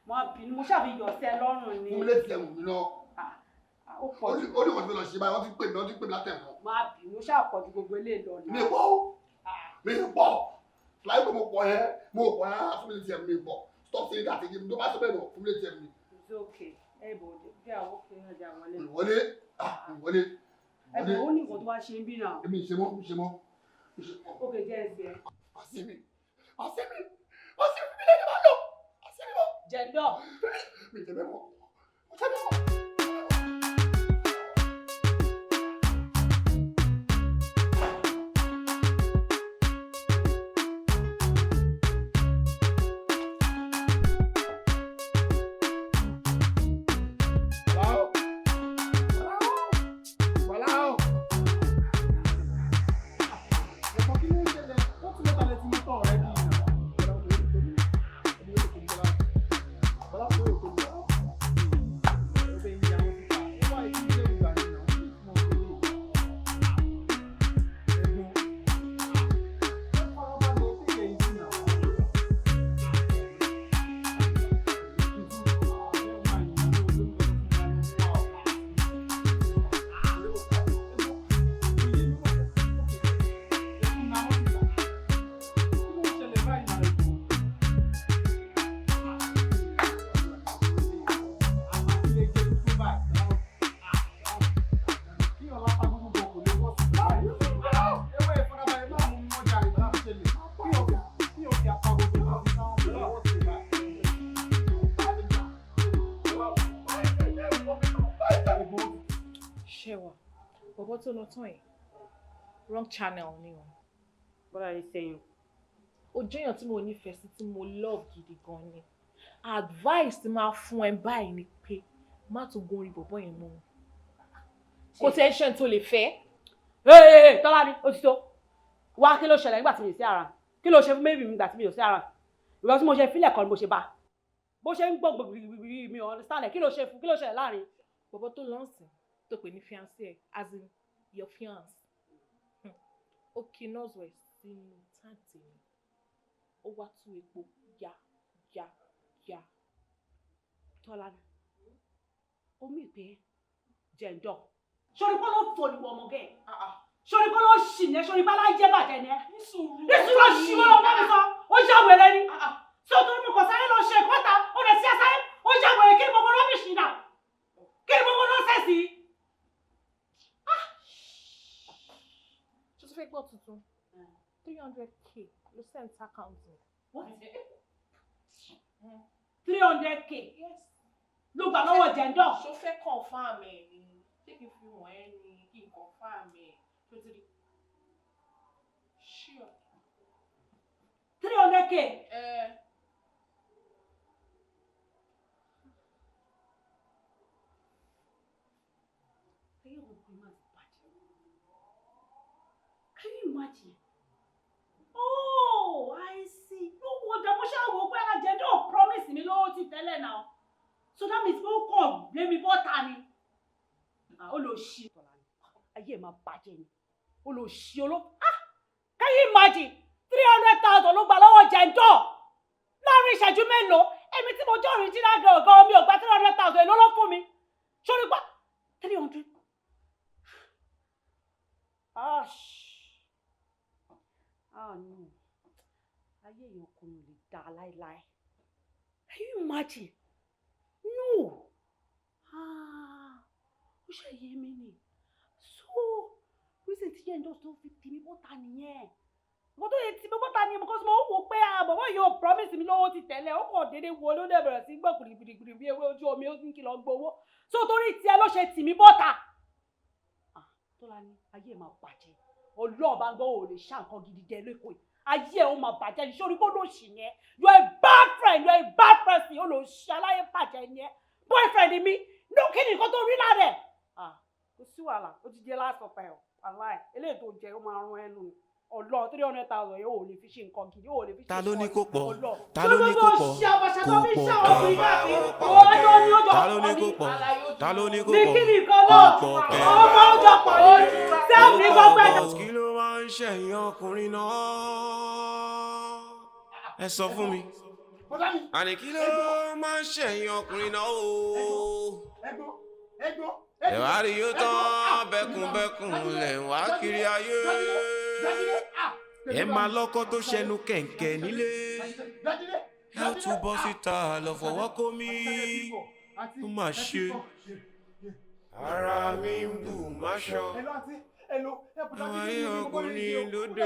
Má bínú, mo ṣàfi ìyọ̀sẹ̀ lọ́rùn ni.
Fún mi létí ẹ̀wù mi náà.
Ó pọ̀ jù.
Ó ní wọ́n ti lọ ṣe báyìí, wọ́n ti pè mí látẹ̀kọ́.
Má bínú, ó ṣàpọ̀ ju gbogbo eléyìí lọ náà.
Mi pọ̀, láì pé mo pọ̀ yẹn, fún mi létí ẹ̀wù mi pọ̀. Stop saying that again. Don't ask me no. Fún mi létí ẹ̀wù mi.
It's okay. Ẹ bò ó bí àwọn òkè náà jà wọlé.
Ìwọlé.
Ẹ bò ó ní nǹkan tó wá ṣe ń bí náà.
Èmi ìṣe mọ́.
Ókè jẹ́ ẹsẹ̀.
Àṣìmí mi lẹ́yìn máa lọ. Àṣìmí mọ́.
Jẹ̀dọ̀.
Mi ìjẹ́bẹ̀ mọ́. Mo jẹ́bẹ̀ mọ́.
tó lọ tán yìí wrong channel ni o.
What are you saying?
O jẹ́yàn tí mo nífẹ̀ẹ́ sí tí mo love gidi gan ni advice tí máa fún ẹ báyìí ni pé má tún gun orí bọ̀bọ̀ yẹn mọ́ kò tension tó lè fẹ́.
Tọ́lá ni ó ti tó wá kí ló ṣẹlẹ̀ nígbà tí mi ò sí ara kí ló ṣe fún mẹ́bí mi nígbà tí mi ò sí ara ìwọ tí mo ṣe fílẹ̀ kan ni mo ṣe bá bó ṣe ń gbọ́ gbogbogbò mi ò understand ẹ̀ kí ló ṣe fún kí ló ṣẹlẹ̀ láàrin.
Bọ̀bọ̀ tó lọ́nsìn tó pè ní fiancé ẹ̀ as in your fiance ó kí nọ́ọ̀sì ẹ̀ sínú táǹtì mi ó wá tú epo ya.
Tọ́lá ni omi ìpè jẹ̀ǹdọ̀ sori kọ́ ló fò ní wọ́n ọmọ gẹ̀ sori kọ́ ló ṣì ní sori bá láì jẹ́ bàjẹ́ ni ẹ́ nísùúrù ṣì wọ́n lọ́ọ́ bá mi sọ ó yà wẹ̀rẹ̀ ni sọ́tún mi kò sáré lọ ṣe ìkọ́ta ó lè ṣe àṣàyẹ ó yà wẹ̀rẹ̀ kí ni gbogbo rọ́bìṣì náà kí ni gbogbo nọ́ọ̀sẹ̀sì.
Ṣé o fẹ́ gbọ́ tuntun 300k ló send account mi.
300k ló gbà lọ́wọ́ jẹ̀ǹdọ̀.
Ṣó fẹ́ confirm ẹ̀ ni ṣé kí n fi wọ̀n ẹ́ ni kí n confirm ẹ̀ tó ti rí. Sure.
300k.
Can you imagine? Oh, I see. No wonder mo ṣá wò pé ajẹ́ don't promise mi lówó ti tẹ́lẹ̀ now. So that means ó kàn blame mi bọ́ta ni. Ó lọ ṣí. Ayé máa bàjẹ́ ni. Ó lọ ṣí can you imagine? 300,000 ló gbà lọ́wọ́ jẹ́ńdọ̀. Láàárín ìṣẹ́jú mélòó, èmi tí mo jẹ́ original girl gan mi ò gba 300,000 èló ló fún mi. Ṣorí pa 300. Oh no. Ayé èèyàn kò lè dá láíláí. Can you imagine? No. Ó ṣe yé mi ni. So, reason tí jẹ́ńdọ̀ tó fi tì mí bọ́ta nìyẹn. Mo tó yẹ tí mo bọ́ta ni because mo wò pé bàbá yóò promise mi lówó ti tẹ́lẹ̀ ó kàn déédéé wo ló dẹ̀ bẹ̀rẹ̀ sí gbọ́ gbìrìgbìrì bí ewé ojú omi ó sì ń kìlọ̀ gbowó. So torí tiẹ̀ ló ṣe tì mí bọ́ta. Tọ́lání ayé máa bàjẹ́. Ọlọ́ọ̀bá ń gbọ́ ò lè ṣá nǹkan gidi jẹ lẹ́kọ̀ọ́ yìí. Ayé ẹ̀ ó máa bàjẹ́ ní sórí kó ló ṣì yẹn. You are a bad friend, you are a bad person. Ó lọ ṣe aláyé bàjẹ́ yẹn. Boyfriend mi, no kí ni nǹkan tó rí lára ẹ̀? Kò sí wàhálà, ó ti jẹ́ last of ẹ̀ aláì. Eléyìí tó jẹ ó máa rún ẹnu ni. Ọlọ́run 300,000 yóò ò lè fi ṣe nǹkan gidi, yóò ò lè fi ṣe
ta ló ní kó pọ̀
Ọlọ́run.
ta ló ní kó pọ̀
Ṣé àbàṣà tó fi ṣá
kó
ọkùnrin
pọ̀
káàkiri? Ọjọ́ ni ó jọ
ta ló ní kó
pọ̀
pọ̀
ní.
ta ló ní kó
Ní
pọ̀
kí ni nǹkan náà? Ọmọ ọjọ́ pọ̀ ní. Sẹ́ẹ̀mù ní gbọ́gbẹ́ náà.
kí ló máa ń ṣẹ̀yìn ọkùnrin náà ẹ sọ fún mi àní kí ló máa ń ṣẹ̀yìn ọkùnrin náà o ẹ wá rí yóò tán bẹ́kùnbẹ́kùn lẹ̀ ń wá kiri ayé ẹ máa lọ́kọ́ tó ṣẹnu kẹ̀ǹkẹ̀ nílé ẹ ó tún bọ́ síta lọ fọwọ́ kó mi ó mà ṣe ara mi ń bù máṣọ àwọn ayé ọkùnrin lóde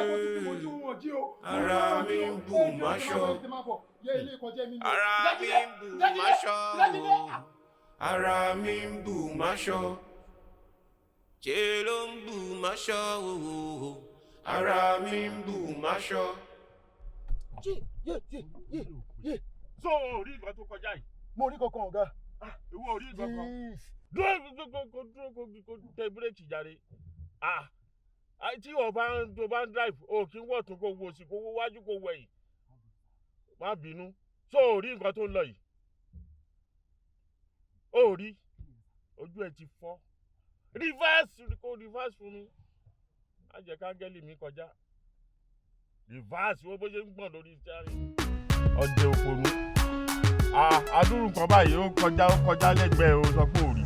ara mi ń bù máṣọ ara mi ń bù máṣọ ara mi ń bù máṣọ ṣe ló ń bù máṣọ ara mi ń bù máṣọ.
so orí nǹkan tó kọjá yìí.
mo rí kankan ọ̀gá.
ìwọ orí nǹkan kan. dúró kó tẹ bírèkì jàre. tí o bá ń drive o kì í wọ̀ tún kó wo sí kó wo wájú kó wọ ẹ̀yìn. má bínú so orí nǹkan tó ń lọ yìí. ó rí ojú ẹ ti fọ́. reverse fún mi. má jẹ́ káńgẹ́lì mi kọjá. reverse wo bó ṣe ń gbọ̀n lórí steering. ọdẹ òpònú. adúrú nǹkan báyìí ó kọjá lẹ́gbẹ̀ẹ́ ó sọ pé ò rí.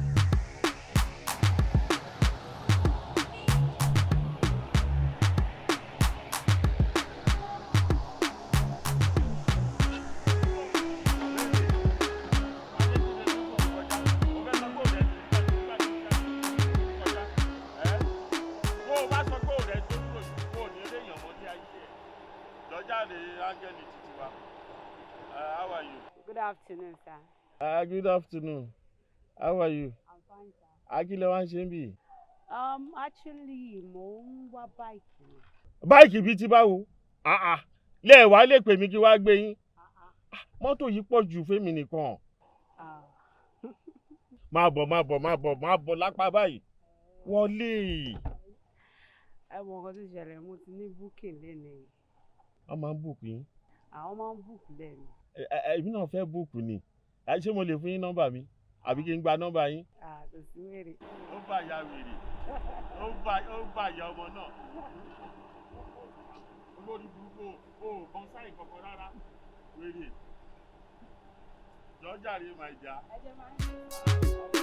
How are you?
Good afternoon, sir.
Good afternoon. How are you?
I'm fine, sir.
Akílẹ̀ wá ń ṣe ń bì.
Actually, mo ń wá báìkì ni.
Báìkì bíi ti báwo? Lẹ́ẹ̀wá lè pè mí kí wá gbé yín. Mọ́tò yìí pọ̀ jù fẹ́mi nìkan. Máa bọ̀ lápá báyìí. Wọlé.
Ẹ mọ nǹkan tó ṣẹlẹ̀, mo ti ní booking lẹ́nu.
Wọ́n máa ń book yín.
Àwọn máa ń book lẹ́nu.
Èmi náà fẹ́ book ni. Ṣé mo lè fún yín nọ́mbà mi? Àbí kí n gba nọ́mbà yín?
Kò sí wèrè.
Ó bá ya wèrè. Ó bá ya ọmọ náà. Olórí burúkú o bọ́n sáì kankan rárá. Wèrè. Jọ̀ọ́ rí màá jà.
Ẹjẹ máa ń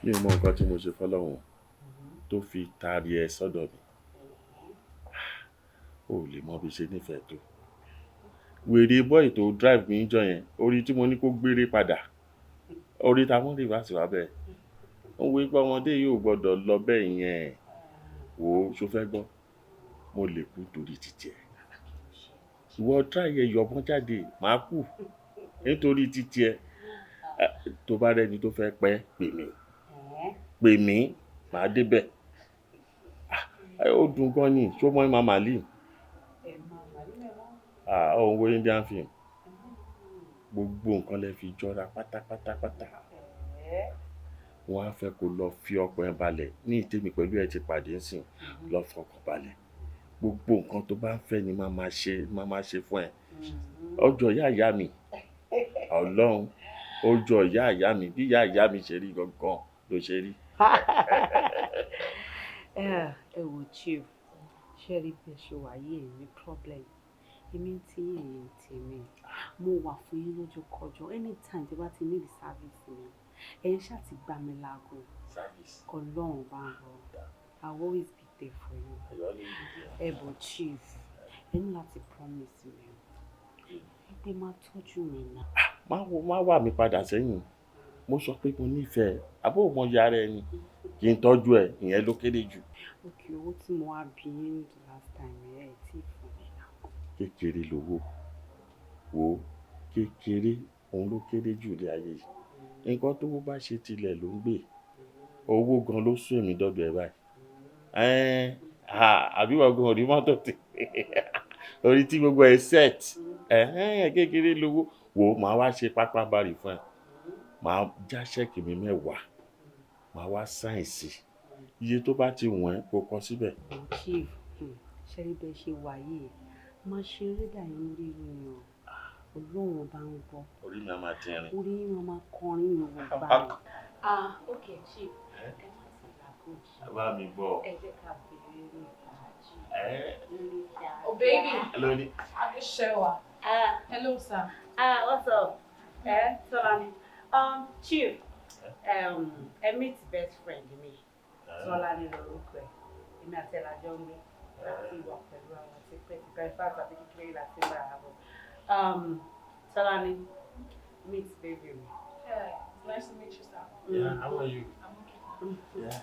mi ò mọ nǹkan tí mo ṣe fọ́lọ́run tó fi taari ẹ sọ́dọ̀ mi ò lè mọ bí ṣe nífẹ̀ẹ́ tó wèrè bọ́ì tó drive mi jọ yẹn orí tí mo ní kó gbére padà orí ta mọ́ rìvásì wá bẹ́ẹ̀ ó wí pé ọmọdé yóò gbọ́dọ̀ lọ bẹ́ẹ̀ yẹn wò ó ṣó fẹ́ gbọ́ mo lè kú torí títí ẹ ìwọ tíráyẹ yọ̀bọ̀n jáde máa kú nítorí títí ẹ tó bá rẹni tó fẹ́ pẹ́ pè mí màá débẹ̀ ó dùn gan ni ṣó mọ́ Mama Lee. Òun wo Indian film gbogbo nǹkan lè fi jọra pátápátápátá. Wọ́n á fẹ́ kó lọ fi ọkàn ẹ balẹ̀ ní ìtẹ́mi pẹ̀lú ẹ ti pàdé ńsìn lọ fọkàn balẹ̀ gbogbo nǹkan tó bá ń fẹ́ ni máa ṣe fún ẹ. Ọjọ́ ìyá mi Ọlọ́run ọjọ́ ìyá mi bí ìyá mi ṣe rí gangan ló ṣe rí.
Ẹ wò chief ṣe rí bí ẹ ṣe wà yìí ní problem èmi tí ẹ̀yin tèmi mo wà fún yín lójú kọjọ anytime tí bá ti need service mi ẹ̀yin ṣáà ti gbà mí láago Ọlọ́run bá ń bọ̀ I will always be there for you. Ẹ bò chief ẹ ní láti promise mi pé máa tọ́jú mi náà.
Má wà mí padà sẹ́yìn mo sọ pé mo nífẹ̀ẹ́ àbó mọ ya ara ẹni kí n tọ́jú ẹ ìyẹn ló kéré jù.
Okay, owó tí mo wá bí yín last time ẹ tí fún mi náà.
Kékeré lówó wo kékeré òun ló kéré jù ní ayé yìí nǹkan tó bá ṣe tilẹ̀ ló ń gbé owó gan ló sún èmi dọ́dọ̀ ẹ báyìí. Àbí wọ́n gan orí mọ́tò tí orí tí gbogbo ẹ set kékeré lówó wo màá wá ṣe pápá bari fún ẹ màá já ṣẹ́ẹ̀kì mi 10 màá wá sáyẹ̀nsì iye tó bá ti wọ̀n ẹ́ kó kọ síbẹ̀.
Chief ṣẹ́rí bẹ́ẹ̀ ṣe wà yìí máa ṣe eré dàní lórí ìròyìn o Ọlọ́run bá ń gbọ́.
Orí mi á máa tẹrin.
Orí mi á máa kọrin ìwọ̀n gbà. Ok chief ẹ má ti làgòjì.
Bá mi gbọ́.
Ẹ jẹ́ ká bèrè ní ìfàjì.
Oh baby.
Hello.
Shewa. Hello sir.
What's up? Tolani. Chief. Meet best friend mi. Tolani lorúkọ ẹ̀. Èmi àti ẹ̀ la jọ ń gbé láti ìwà pẹ̀lú àwọn tí pẹ́ fáta bí kékeré láti bá a bọ̀. Tolani, meet baby mi.
Nice to meet you sir.
Yeah, how are you?
I'm okay.
Yeah.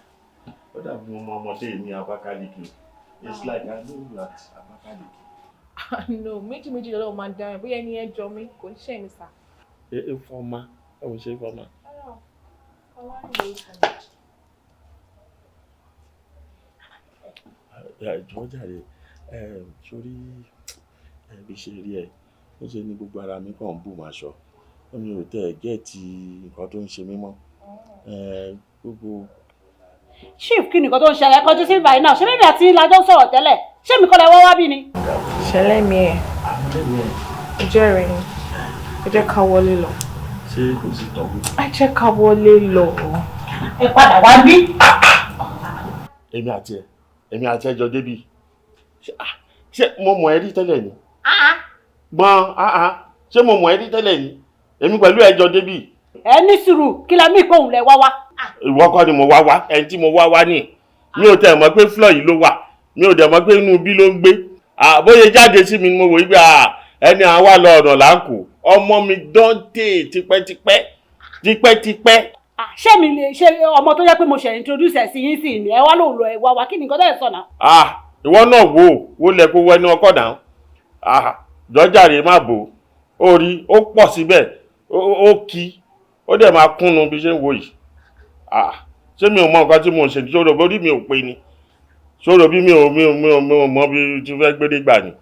Ó dàbí mo mọ ọmọdé ní Abakaliki. It's like I know you at Abakaliki.
No, méjì lọ́wọ́ máa ń dáhùn bóyá ẹni ẹ jọ mí kò ń ṣe mí sá.
Ifeoma, ẹ ò ṣe Ifeoma. Jọ̀ọ́ jàre, sórí bí ṣe rí ẹ, ó ṣe ní gbogbo ara mi kàn ń bù máa ṣọ. Mi ò tẹ̀ gẹ́ẹ̀tì nǹkan tó ń ṣe mí mọ́. Gbogbo.
Chief kí nìkan tó ń ṣẹlẹ̀ kọjú sí ìbàyìí náà ṣé bẹ́ẹ̀ àti ìlàjọ sọ̀rọ̀ tẹ́lẹ̀ ṣé mi kọ́ lẹ wá bí ni.
Ṣẹlẹ̀ mi ẹ̀ jẹ́rìí ni ẹ jẹ́ ká wọlé lọ.
Ṣé kò sí tọ́wọ́?
Ẹ jẹ́ ká wọlé lọ.
Ẹ padà wá bí.
Èmi àti ẹ jọ débi. Ṣé mo mọ̀ ẹ́ rí tẹ́lẹ̀ ni? Ṣé mo mọ̀ ẹ́ rí tẹ́lẹ̀ ni? Èmi pẹ̀lú ẹ jọ débi.
Ẹ ní sùúrù kí la mí ìpòhùn lẹ wá wá.
Ìwọ kọ́ ni mo wá wá ẹni tí mo wá wá ní mi ò tẹ̀ mọ̀ pé floor yìí ló wà mi ò dẹ̀ mọ̀ pé inú bí ló ń gbé bóyá jáde sí mi ni mo wò wípé ẹni àwa lọ ọ̀nà là ń kù ọmọ mi dọ́ńtè tipẹ́tipẹ́.
Ṣé mi lè ṣe ọmọ tó jẹ́ pé mo ṣe introduce ẹ̀ sí yín sí ni ẹ wá lóun lọ ẹ wá wá kí ni nǹkan tó ẹ̀ sọ náà.
Ìwọ náà wo lẹ kó wọ ẹni ọkọ náà jọjàre má bò ó rí ó pọ̀ síbẹ̀ ó kí ó dẹ̀ máa kúnnu bí ṣe ń wo yìí. Ṣé mi ò mọ nǹkan tí mo ń ṣe ṣòro borí mi ò pé ni ṣòro bí mi ò mọ bí ti fẹ́ gbédé gbà ni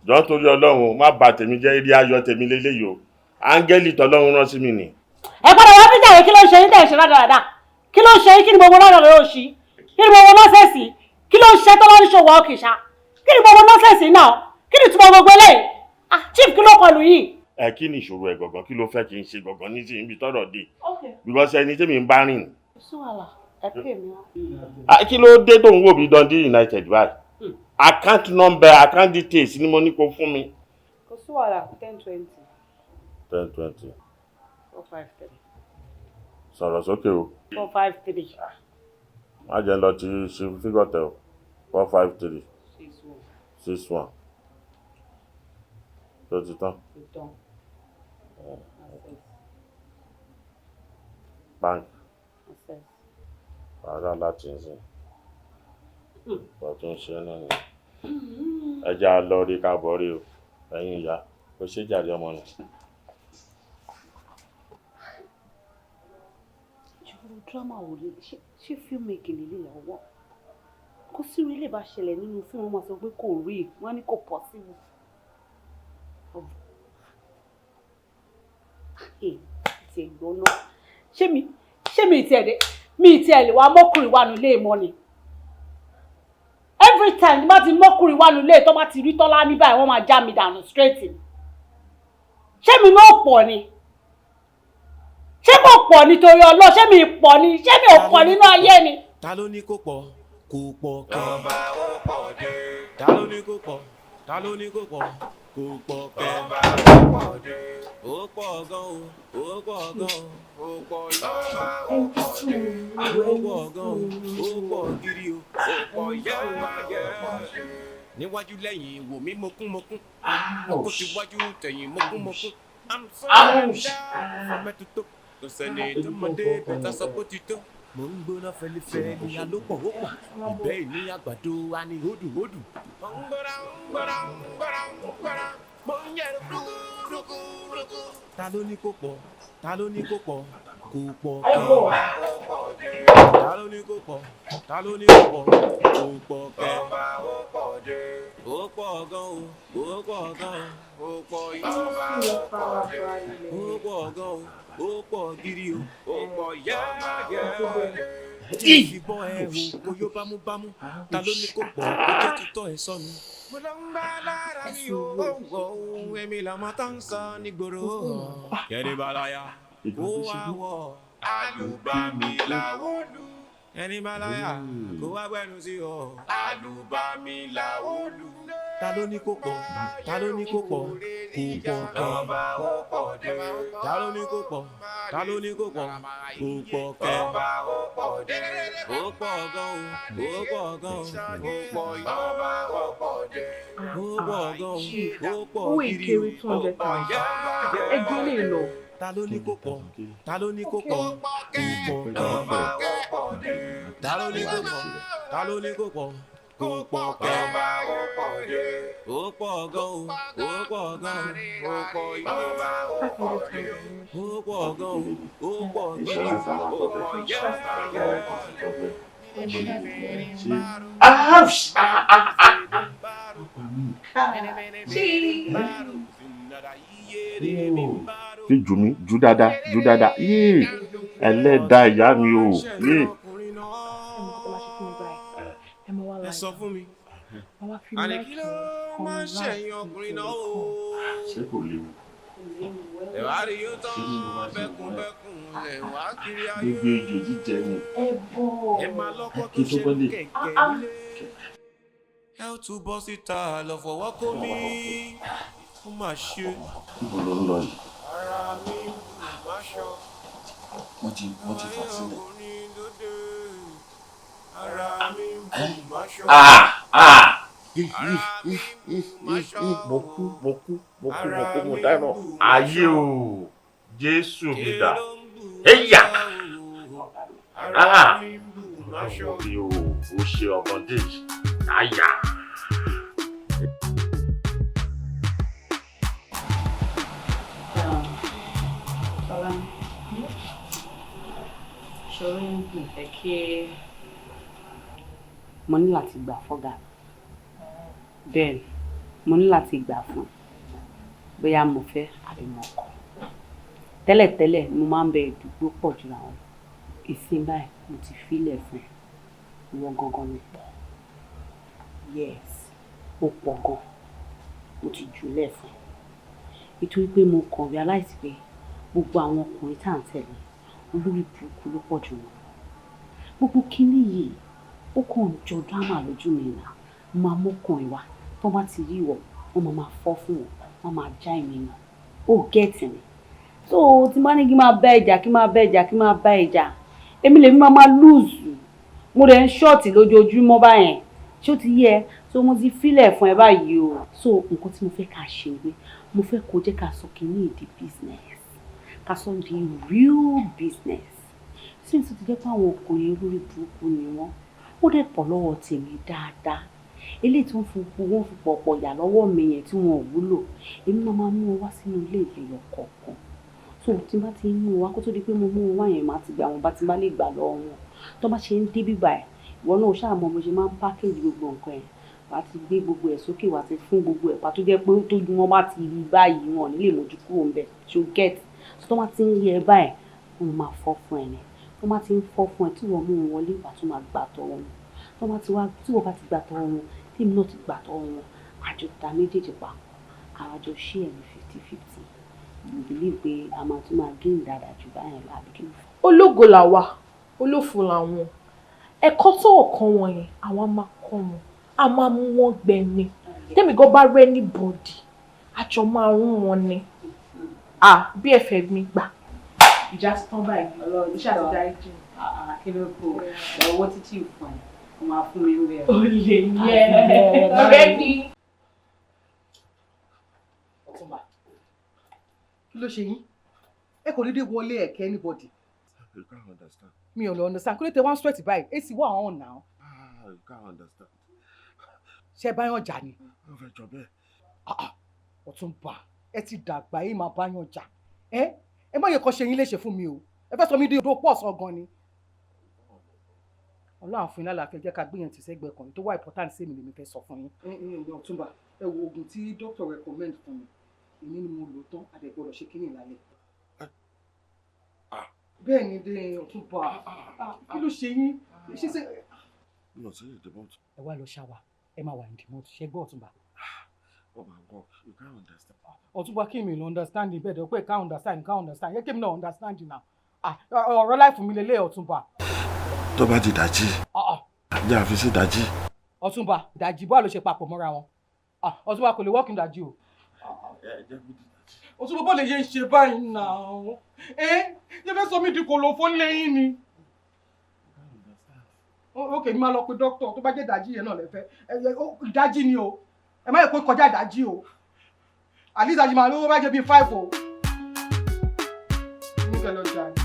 jọ torí Ọlọ́run má bà tèmi jẹ́ ilé ayọ̀ tèmi lélẹ́yìí o áńgẹ́lì tọ́lọ́run rán sí mi nì.
Ẹ padà wá fíjà yìí kí ló ń ṣe yín tẹ̀ ṣe rádaràdà kí ló ń ṣe yín kí ni gbogbo lọ́dọ̀ lóò ṣí kí ni gbogbo nọ́ọ̀sẹ̀sì kí ló ń ṣe tó lọ́ọ́ ṣòwò ọ̀kìṣà kí ni gbogbo nọ́ọ̀sẹ̀sì náà kí ni túbọ̀ gbogbo eléyìí chief kí ló kọlù yìí.
Kí ni ìṣòro ẹ gangan kí ló fẹ́ kí n ṣe gangan ní ti ibi tọ́rọ̀ dé because ẹni tí mi ń bá rìn.
Sùwàlà ẹ pè mí wá.
Kí ló dé tó ń wò mí Dundee United báyìí account number account details ni mo ní kó fún mi.
Kò sùwàlà 1020.
1020.
453.
Sọ̀rọ̀ sókè o.
453.
Má jẹ́ lọ ti ṣe fígọ̀tẹ̀ o 453. 61. Tó ti tán. Bank. Ara láti ń sìn. Bọ̀ tó ń ṣe náà ni. Ẹja lọ rí káàbọ̀ rí o. Ẹ̀yin ìyá. Kò ṣe jàre ọmọ nù.
Drama wo lè ṣe filmmaking lè lọ́wọ́ kó sí orí lè bá ṣẹlẹ̀ nínú fún wọn máa sọ pé kò rí wọn ní kò possible. Ti gbóná ṣé mi ti ẹ̀ lè wá mọ́kùnrin wà nílé mọ́ ni every time bá ti mọ́kùnrin wà nílé tó bá ti rí Tọ́lá ní báyìí wọ́n máa já mi dànù straight ni ṣé mi náà pọ̀ ni ṣé kò pọ̀ nítorí ọlọ́ ṣé mi pọ̀ ni ṣé mi ò pọ̀ nínú ayé ni.
Ta ló ní kó pọ̀ kó pọ̀ kẹ́. Ọba ó pọ̀ dé. Ta ló ní kó pọ̀ ta ló ní kó pọ̀ kó pọ̀ kẹ́. Ọba ó pọ̀ dé. Ó pọ̀ gan o ó pọ̀ gan o ó pọ̀ yọba ó pọ̀ dé. Ó pọ̀ gan o ó pọ̀ gidi o ó pọ̀ yẹ́yẹ́. Níwájú lẹ́yìn wò mí mokúnmokún mokún síwájú tẹ̀yìn mokúnmokún. I'm so down mẹ́tutù kò sẹ́ni tó mọ̀dé bẹ́tà sọ bó ti tó. Mo ń gbóná fẹlifẹ ní alópọ̀ òpọ̀ ìbẹ́ ìní àgbàdo àní hódùhódù. Mo ń gbóná mo ń yẹ rúkúrúkú. Ta ló ní kó pọ̀ ta ló ní kó pọ̀ kó pọ̀ kẹ́. Ta ló ní kó pọ̀ ta ló ní kó pọ̀ kó pọ̀ kẹ́. Ó pọ̀ gan o ó pọ̀ gan o ó pọ̀ yọba ó pọ̀ gan o ó pọ̀ gidi o ó pọ̀ yẹ́yẹ́. Tí ìbọn ẹ̀ wò kó yó bámúbámú ta ló ní kó pọ̀ kó jẹ́ tutọ́ ẹ̀ sọnù. Mo lọ ń bá lára mi o ohun èmi làmọ́ tó ń sọ nígboro. Kẹ́ni balaya kó wá wọ̀ àlùbami làwọ̀lù. Ẹni balaya kó wá gbẹ́nu sí ọ àlùbami làwọ̀lù. Ta ló ní kó pọ̀ ta ló ní kó pọ̀ kó pọ̀ kẹ́. Ọba ó pọ̀ dé. Ta ló ní kó pọ̀ ta ló ní kó pọ̀ kó pọ̀ kẹ́. Ọba ó pọ̀ dé. Ó pọ̀ gan o ó pọ̀ gan o ó pọ̀ yọba ó pọ̀ dé. Ó pọ̀ gan o ó pọ̀ gidi o ó pọ̀ yẹ́yẹ́.
Ẹgbẹ́ lè lọ.
Ta ló ní kó pọ̀ ta ló ní kó pọ̀ kó pọ̀ kẹ́. Ta ló ní kó pọ̀ ta ló ní kó pọ̀ kó pọ̀ kẹ́. Ó pọ̀ gan o ó pọ̀ gan o ó pọ̀ yọba ó pọ̀ dé. Ó pọ̀ gan o ó pọ̀ gidi ó pọ̀ yẹ́yẹ́.
Fi jù mí jù dáadáa yéè ẹlẹ́dàá ìyá mi o yéè.
Ẹ sọ fún mi àní kí ló máa ń ṣẹ̀yìn ọkùnrin náà o.
Ṣé kò léwu?
Ẹ̀wá rí yóò tán bẹ́kùnbẹ́kùn ẹ̀wá kiri ayé.
Gbogbo ejò jíjẹ ni.
Ẹ máa lọ́kọ́ tó ṣe kẹ̀kẹ́ nílé. Ẹ ó tún bọ́ síta lọ fọwọ́ kó mi. Ó mà ṣe.
Ibo ló ń lọ yìí?
Ara mi má ṣọ.
Wọ́n ti fà sílẹ̀.
Ara mi má ṣọ.
Mo kú mo dáná. Ayé o, Jésù mi dà. Ẹ̀yà! Ọmọ mi o ṣe ọmọdé yìí. Àyà!
Ṣorí ìfẹ́ kí mo ní láti gbà fọ́gà. Bẹ́ẹ̀ ni, mo ní láti gbà fún bóyá mo fẹ́ àbí mo kọ̀. Tẹ́lẹ̀tẹ́lẹ̀ mo máa ń bẹ ìdúgbò pọ̀ jù àwọn ìsìn báyìí mo ti fílẹ̀ fún ẹ. Ìwọ gangan ló pọ̀. Yes, ó pọ̀ gan. Mo ti jùlẹ̀ fún ẹ. Nítorí pé mo kàn realize pé gbogbo àwọn ọkùnrin tá à ń tẹ̀lé olórí burúkú ló pọ̀ jù wọn. Gbogbo kíní yìí ó kàn ń jọ drama lójú mi náà. Mo máa mọ́kàn ìwà tó bá ti rí ìwọ wọn máa fọ́ fún wọn wọn máa já ìmì wọn ó gẹ́ẹ̀tì mi. So tí n bá ní kí n máa bá ìjà èmi lèmi máa lose. Mo dẹ̀ ń ṣọ́ọ̀tì lójoojúmọ́ báyẹn ṣé ó ti yẹ so mo ti fílẹ̀ fún ẹ báyìí o. So nǹkan tí mo fẹ́ ká ṣe ni mo fẹ́ kó jẹ́ ká sọ kíní di business ká sọ di real business. Since tó ti jẹ́ pé àwọn ọkùnrin olórí burúkú ni wọ́n ó dẹ̀ pọ̀ lọ́wọ́ tèmi dáadáa. Eléyìí tí wọ́n fi pọ̀pọ̀ yà lọ́wọ́ mi yẹn tí wọ́n ò wúlò èmi náà máa mú wọn wá sínú ilé ìlú ọ̀kọ̀ọ̀kan. So tí n bá ti mú wọn wá kó tó di pé mo mú wọn wá yẹn máa ti gbà wọn bá ti bá lè gbà lọ́wọ́ wọn tó bá ṣe ń dé bíbà ẹ̀ wọn náà ṣáà mọ bó ṣe máa ń package gbogbo nǹkan ẹ̀ wà á ti gbé gbogbo ẹ̀ sókè wà á ti fún gbogbo ẹ̀ pa tó jẹ́ pé tójú wọn bá ti rí báyìí wọn ò ní lè mójú kúrò ńbẹ̀ ṣó get tó má ti ń rí ẹ báyìí wọn máa fọ́ fún ẹ ní tó má ti ń fọ́ fún ẹ tí wọ́n mú wọn wọlé wà tó máa gbà tọ́ wọn tó má ti wá tí wọ́n bá ti gbà tọ́ wọn tí èmi náà ti gbà tọ́ wọn àjọ ta méjèèjì papọ̀ àwọn àjọ ṣí ẹ̀ ní 50-50 mo believe pé a máa tún máa gain dáadáa jù báyẹn lọ àbí kí n fọ.
ológo làwa olófo làwọn ẹ̀kọ́ tó ọ̀kan wọn yẹn àwọn máa kọ́ wọn a máa mú wọn gbẹ̀mí tẹ́mi gan bá rẹ́ ní bọ̀dì àjọ máa rún wọn ni bí ẹ̀fẹ̀ mi gbà.
ìjà tán báyìí ọlọ́run iṣẹ́ àti dárí jù àkérò kò owó títí ìfún ẹ̀ kò máa fún mi ń bẹ̀rẹ̀.
o lè yẹ ọ̀rẹ́ mi.
Ọ̀túnba kí ló ṣe yín ẹ kò dédé wọlé ẹ̀kẹ́ anybody.
You can't understand.
mi ò lè understand kí ló tẹ wá ń sweat báyìí èsì wà ọ̀hún náà.
You can't understand.
ṣé báyọ̀ jà ni.
Wọ́n fẹ́ jọ bẹ́ẹ̀.
Ọ̀túnba ẹ ti dàgbà yìí máa báyọ̀ jà ẹ má yẹ kó ṣe yín léṣe fún mi o ẹ fẹ́ sọ mí di odò pọ̀ sọ gan ni. Ọlọ́run fún yín lálàáfíà jẹ́ ká gbìyànjú sí sẹ́gbẹ̀ẹ́ kan tó wà important sí mi lèmi fẹ́ sọ fún yín. Ọ̀túnba ẹ wo oògùn tí doctor recommend fún mi èmi ni mo lò tán àdẹ̀gbọ́dọ̀ ṣe kíní ìlàlẹ̀. bẹ́ẹ̀ ni dé Ọ̀túnba kí ló ṣe yín ṣe ṣe.
mi ò sí ìdìmọ́tò.
ẹ wá lọ ṣáwà ẹ máa wà ní ìdìmọ́tò ṣe gbọ́ Ọ̀túnba.
Oh my God, you can't understand.
Ọ̀túnba kí mi lọ understand bẹ́ẹ̀ dẹ̀ pé can't understand yẹ kí mi náà understand náà ọ̀rọ̀ láìfún mi lélẹ̀ Ọ̀túnba.
tó bá di ìdájí jẹ́ àfi sí ìdájí.
Ọ̀túnba ìdájí bọ́ọ̀ ló ṣe papọ̀ mọ́ra wọn Ọ̀túnba kò lè wọ́ọ̀kì ìdájí o. Ọ̀túnba bó lè ṣe ń ṣe báyìí náà ṣé fẹ́ sọ mí di kòlòfó lẹ́yìn ni. ok ní máa lọ pe dókítà tó bá jẹ́ ìdájí yẹn náà lẹ́fẹ́ ìdájí ni o ẹ má yẹ kó kọjá ìdájí o àlísà yìí máa lówó bá jẹ́ bíi 5 o. ní kẹ́ lọ jà ní.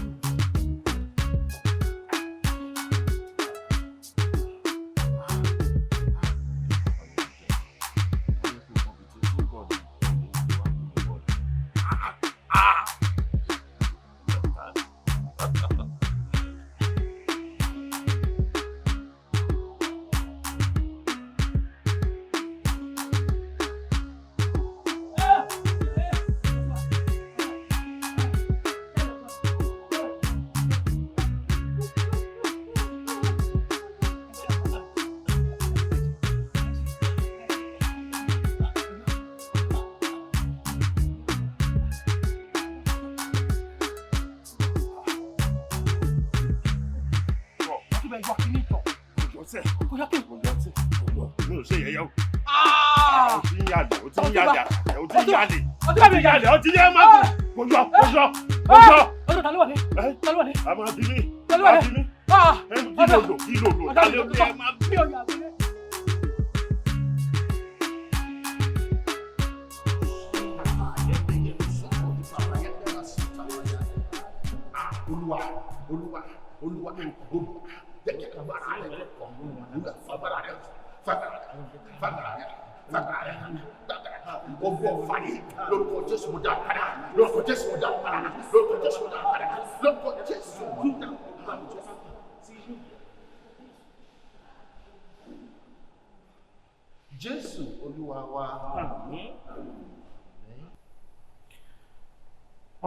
Jésù Olúwa wa.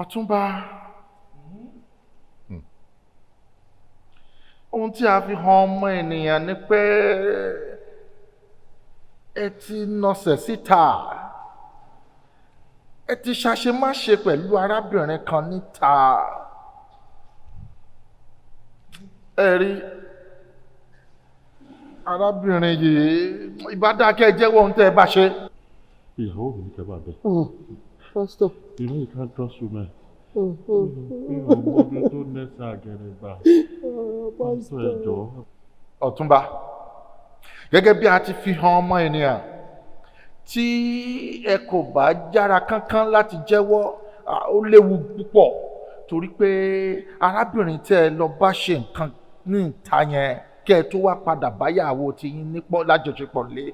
Ọ̀túnba ohun tí a fi hàn ọmọ ènìyàn ni pé ẹ ti nọsẹ̀ síta ẹ ti ṣàṣemáṣe pẹ̀lú arábìnrin kan níta ẹ rí arábìnrin yìí ìbádákẹ́ jẹ́wọ́ ohun tẹ́ ẹ bá ṣe.
ìyàwó mi ní kẹ́bà bẹ́ẹ̀.
Pastor.
You know you can't trust women. Ọmọdé tó nẹ́sà gẹ̀rẹ̀ gbà. Pásítọ̀ ẹ̀jọ̀.
Ọ̀túnba gẹ́gẹ́ bí a ti fi hàn ọmọ ènìyàn tí ẹ kò bá jára kánkán láti jẹ́wọ́ ó léwu púpọ̀ torí pé arábìnrin tẹ́ ẹ lọ bá ṣe nǹkan ní ìta yẹn kẹ́ ẹ tó wá padà báyàwó tí yín nípọ̀ lájọṣepọ̀ lé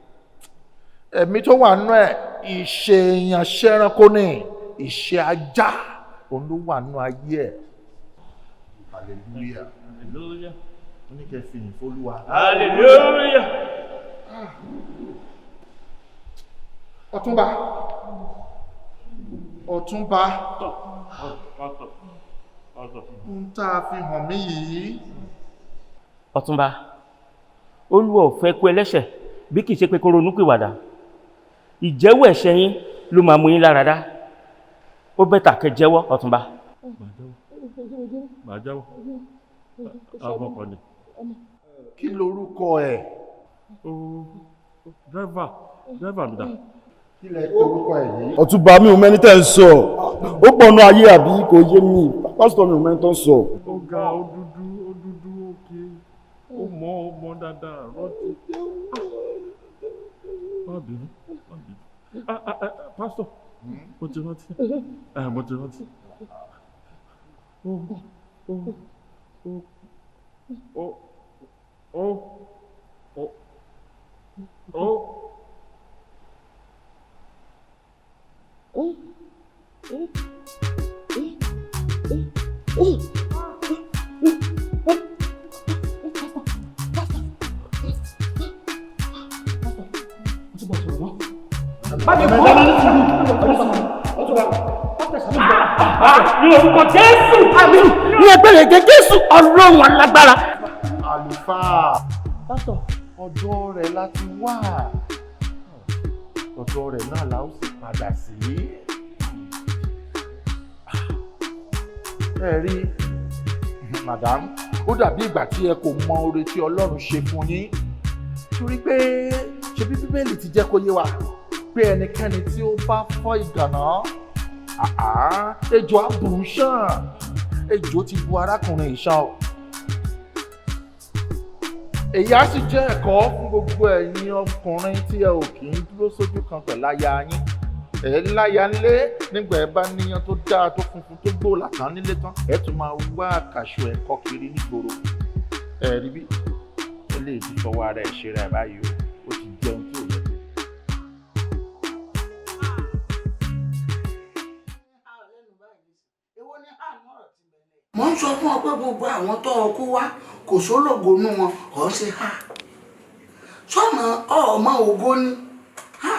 ẹ̀mí tó wà nínú ẹ̀ ìṣe èèyàn ṣẹ́ranko ní ìṣe ajá òun ló wà nínú ayé ẹ̀.
Hallelujah.
ní kẹ́ fi yìn f'Olúwa.
Hallelujah.
Ọ̀túnba. Ọ̀túnba. Ohun tá a fi hàn mí yìí.
Ọ̀túnba, Olúwa ò fẹ́ kú ẹlẹ́ṣẹ̀ bí kìí ṣe pé kó ronúpìwàdà. Ìjẹ́wọ́ ẹ̀ṣẹ̀ yín ló máa mú yín lára dá. Ó bẹ́tà kẹ́ jẹ́wọ́, Ọ̀túnba.
Màá jẹ́wọ́. Àwọn kan ni.
Kí lorúkọ ẹ̀?
Dráìvà mi dà.
Kí lẹ orúkọ ẹ̀ yìí?
Ọ̀túnba mi ò mẹ́ni tẹ́ ń sọ. Ó pọ̀nù ayé àbí kò yé mi. Pásítọ̀ mi ò mẹ́ni tó ń sọ.
Ó ga, ó dúdú, òkè. Ó mọ dáadáa, rántí. Má bínú. Pásítọ̀, mo ti rántí.
Ní orúkọ Jésù, àmín. Ní ẹgbẹ́rẹ̀ ẹ̀jẹ̀ Jésù, Ọlọ́run alágbára.
Àlùfáà. Pásítọ̀, ọ̀dọ̀ rẹ̀ láti wá. Ọ̀dọ̀ rẹ̀ náà la ó sì padà sí. Ẹ rí, madam, ó dàbí ìgbà tí ẹ kò mọ oore tí Ọlọ́run ṣe fún yín. Torí pé ṣe bí Bíbélì ti jẹ́ kó yé wa pé ẹnikẹ́ni tí ó bá fọ́ ìgànná, ejò á bù ú ṣàn. Ejò ti bu arákùnrin ìṣàn o. Èyí á sì jẹ́ ẹ̀kọ́ fún gbogbo ẹ̀yin ọkùnrin tí ẹ ò kì í dúró sójú kan pẹ̀lú aya yín. Ẹ láya nílé nígbà ẹ bá níyan tó dáa tó funfun tó gbòòlà tán nílé tán, ẹ tún máa wá àkàṣọ ẹ̀kọ́ kiri nígboro. Ẹ rí bí eléyìí ti fọwọ́ ara ẹ̀ ṣe rẹ̀ báyìí o, ó ti jẹun tí ò yẹ.
Mo ń sọ fún ọ pé gbogbo àwọn tó ọkú wá kò sólògo nú wọn ọ̀ ṣe ha sọ́nà ọmọ ògo ni ha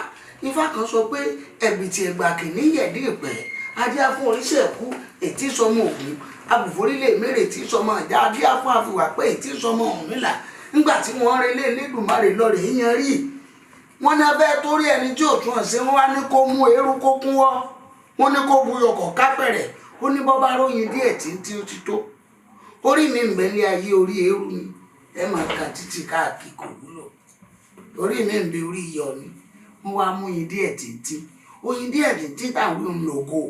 Ifá kan sọ pé ẹ̀bìtì ẹ̀gbà kìíní yẹ̀dí ìpẹ́ adíá fún oríṣẹ́ ẹ̀kú ètí sọmọ ògún abùforílẹ̀ mẹ́rẹ̀ tí sọmọ àjà adíá fún àfiwà pé ètí sọmọ Ọ̀rúnmìlà nígbà tí wọ́n relé Elédùmarè lọ́rẹ̀ yíyan rí wọ́n ní abẹ́ torí ẹni tí ò tún ọ̀sẹ̀ wọn wá ní kó mú eérú kó kún wọ́ wọ́n ní kó buyọkọ̀ kápẹ̀rẹ̀ ó ní bọ́bá ròyìn díẹ̀ tí ó ti tó orí mi ń bẹ̀lẹ̀ ayé orí eérú ni ẹ máa ka títí káàkiri kò wúlò orí mi ń bẹ orí iyọ̀ ni wọ́n wá mú yin díẹ̀ títí oyin díẹ̀ títí táwọn ń lògo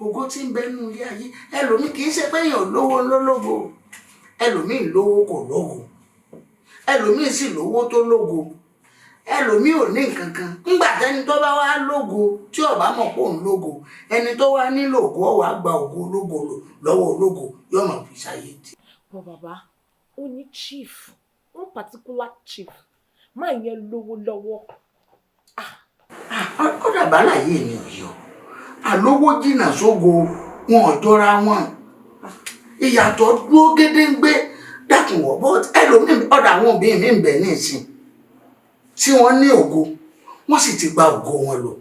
ògo tí ń bẹnu ilé ayé ẹlòmíì kì í ṣe pé èèyàn lówó lólógo ẹlòmíì lówó kò lógo ẹlòmíì sì lówó tó lógo ẹlòmíì ò ní nǹkan kan ńgbà tẹni tó bá wá lógo tí ó bá mọ̀ pé òun lógo ẹni tó wá nílò ògo ó wá gba ògo ológo lọ́wọ́ ológo yóò mọ̀ fi ṣàyè tì.
Bọ̀ bàbá ó ní chief one particular chief máa yẹn lówó lọ́wọ́.
Ó dàbá láyé mi ò yọ àlówó jìnnà sógo wọn ò jọra wọn ìyàtọ̀ dúró gédéǹgbé dákùnwọ̀ bọ́ ẹlòmíì ọ̀dọ̀ àwọn òbí mi ń bẹ ní ìsìn tí wọ́n ní ògo wọ́n sì ti gba ògo wọn lò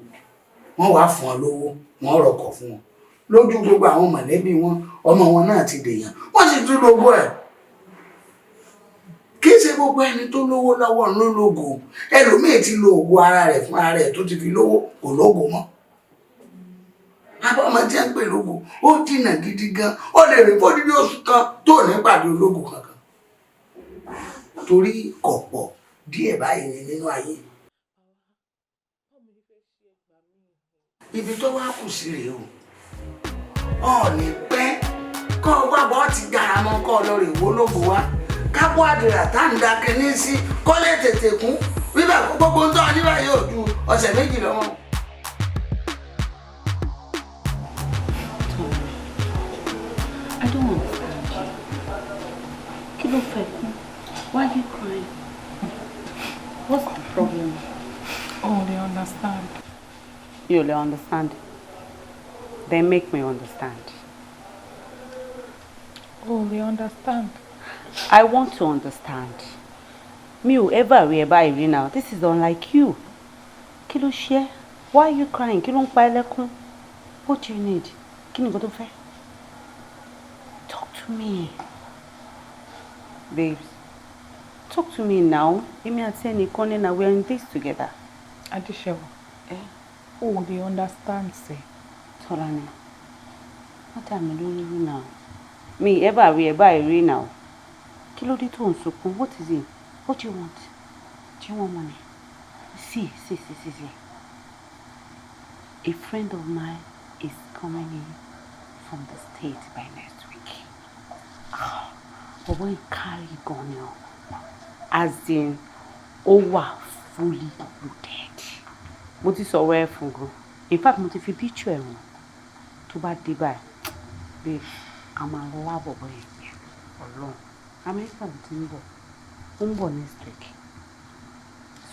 wọ́n wá fún wọn lówó wọ́n rọkọ̀ fún wọn lójú gbogbo àwọn mọ̀lẹ́bí wọn ọmọ wọn náà ti dèèyàn wọ́n sì tún lógo ẹ̀ kì í ṣe gbogbo ẹni tó lówó lọ́wọ́ ló lógo ẹlòmíì ti lo ògo ara rẹ̀ fún ara rẹ̀ tó ti fi lówó kò lógo mọ́ abọ́mọ tí a ń pè lógo ó dínà gidi gan ó lè rìn fódìdí oṣù kan tó ní pàdé ológo kankan torí kọ̀pọ̀ díẹ̀ báyìí ni nínú ayé ibi tó wá kù sí rèé o ọ̀ọ́nì pẹ́ kọ́ gbàgbọ́ ti gara mọ́ kọ́ lọ rè wó lógo wá kápọ́ àdìrà tá ń da kínní sí kọ́lé tètè kún bíbẹ̀ gbogbo ń tọ́ níbà yóò ju ọ̀sẹ̀ méjì lọ́wọ́.
I don't want to cry. Kí ló fẹ́ kú? Why are you crying? What's the problem?
Oh, they understand.
You only understand. They make me understand.
Oh, they understand.
I want to understand. Me ò ever rí ẹ báyìí now. This is unlike you. Kí ló ṣe? Why are you crying? Kí ló ń pa ẹ́ lẹ́kún? What do you need? Kí ni nǹkan tó fẹ́? Talk to me. Babes, talk to me now. Èmi àti ẹnìkan ni na we are in this together.
Adéṣẹ́wà. Oh, they understand, say.
Tọ́lání, má dà mí lórí rí now. Me ever rí ẹ báyìí rí now. Kí ló dé tó ń sunkún? What is it? What do you want? Do you want money? See. A friend of mine is coming in from the States by next week. But when carry gun now, as in, fully loaded. Mo ti sọ̀rọ̀ ẹ fún gan. In fact, mo ti fi picture ẹ̀ wọ̀n. Tó bá dé báyìí, babe, a máa lábọ̀ bọ̀ yẹn. Ọlọ́run, Amẹ́ríkà ló ti ń bọ̀. Ó ń bọ̀ next week.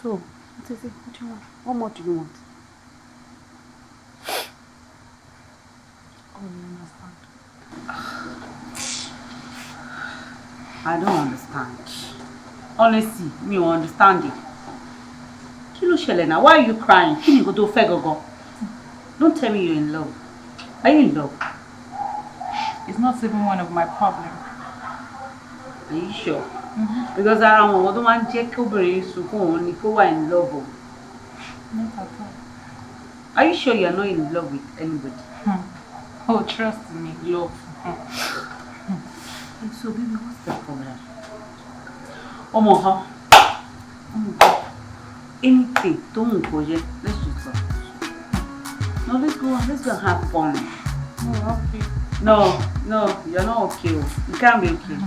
So, what is it? What do you want? What more do you want?
Oh, you understand.
I don't understand. Honestly, me don't understand it. Kí ló ṣẹlẹ̀ now? Why are you crying? Kí ni nǹkan tó fẹ́ gangan? Don't tell me you're in love. Are you in love?
It's not even one of my problems.
Are you sure? Because ara wọn ọmọ tó máa ń jẹ́ kí obìnrin sunkún òun ni kó wà in love o.
Not at all.
Are you sure you're not in love with anybody?
Oh, trust me, love.
And so, baby, what's the problem? Ọmọ, anything, don't go yet. Let's just go. No, let's go and have fun.
Oh, okay.
No, you're not okay. You can't be okay.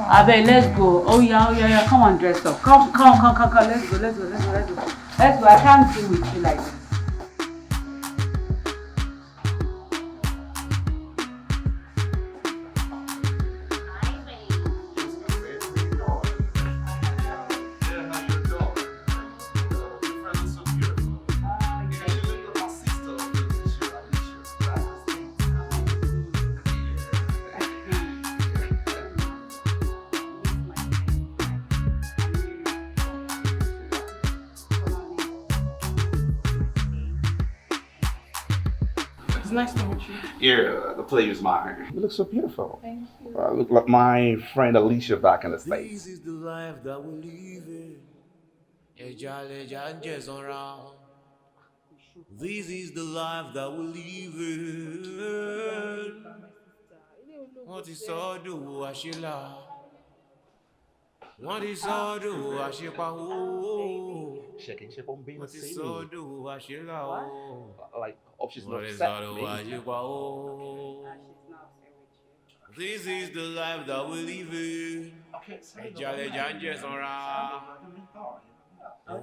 Abel, let's go. Oh yeah. Come on, dress up. Come. Let's go. I can't deal with you like this.
It's nice to meet you.
Yeah, the play is mine. You look so beautiful.
Thank you.
Look like my friend Alicia back in the States.
This is the life that we live in. This is the life that we live in. What is all do Ashila? What is all do Ashipa? What is all do Ashila?
Like, hope she's not
What is
upset
all
with
do
me.
Ashipa? This is the life that we live in.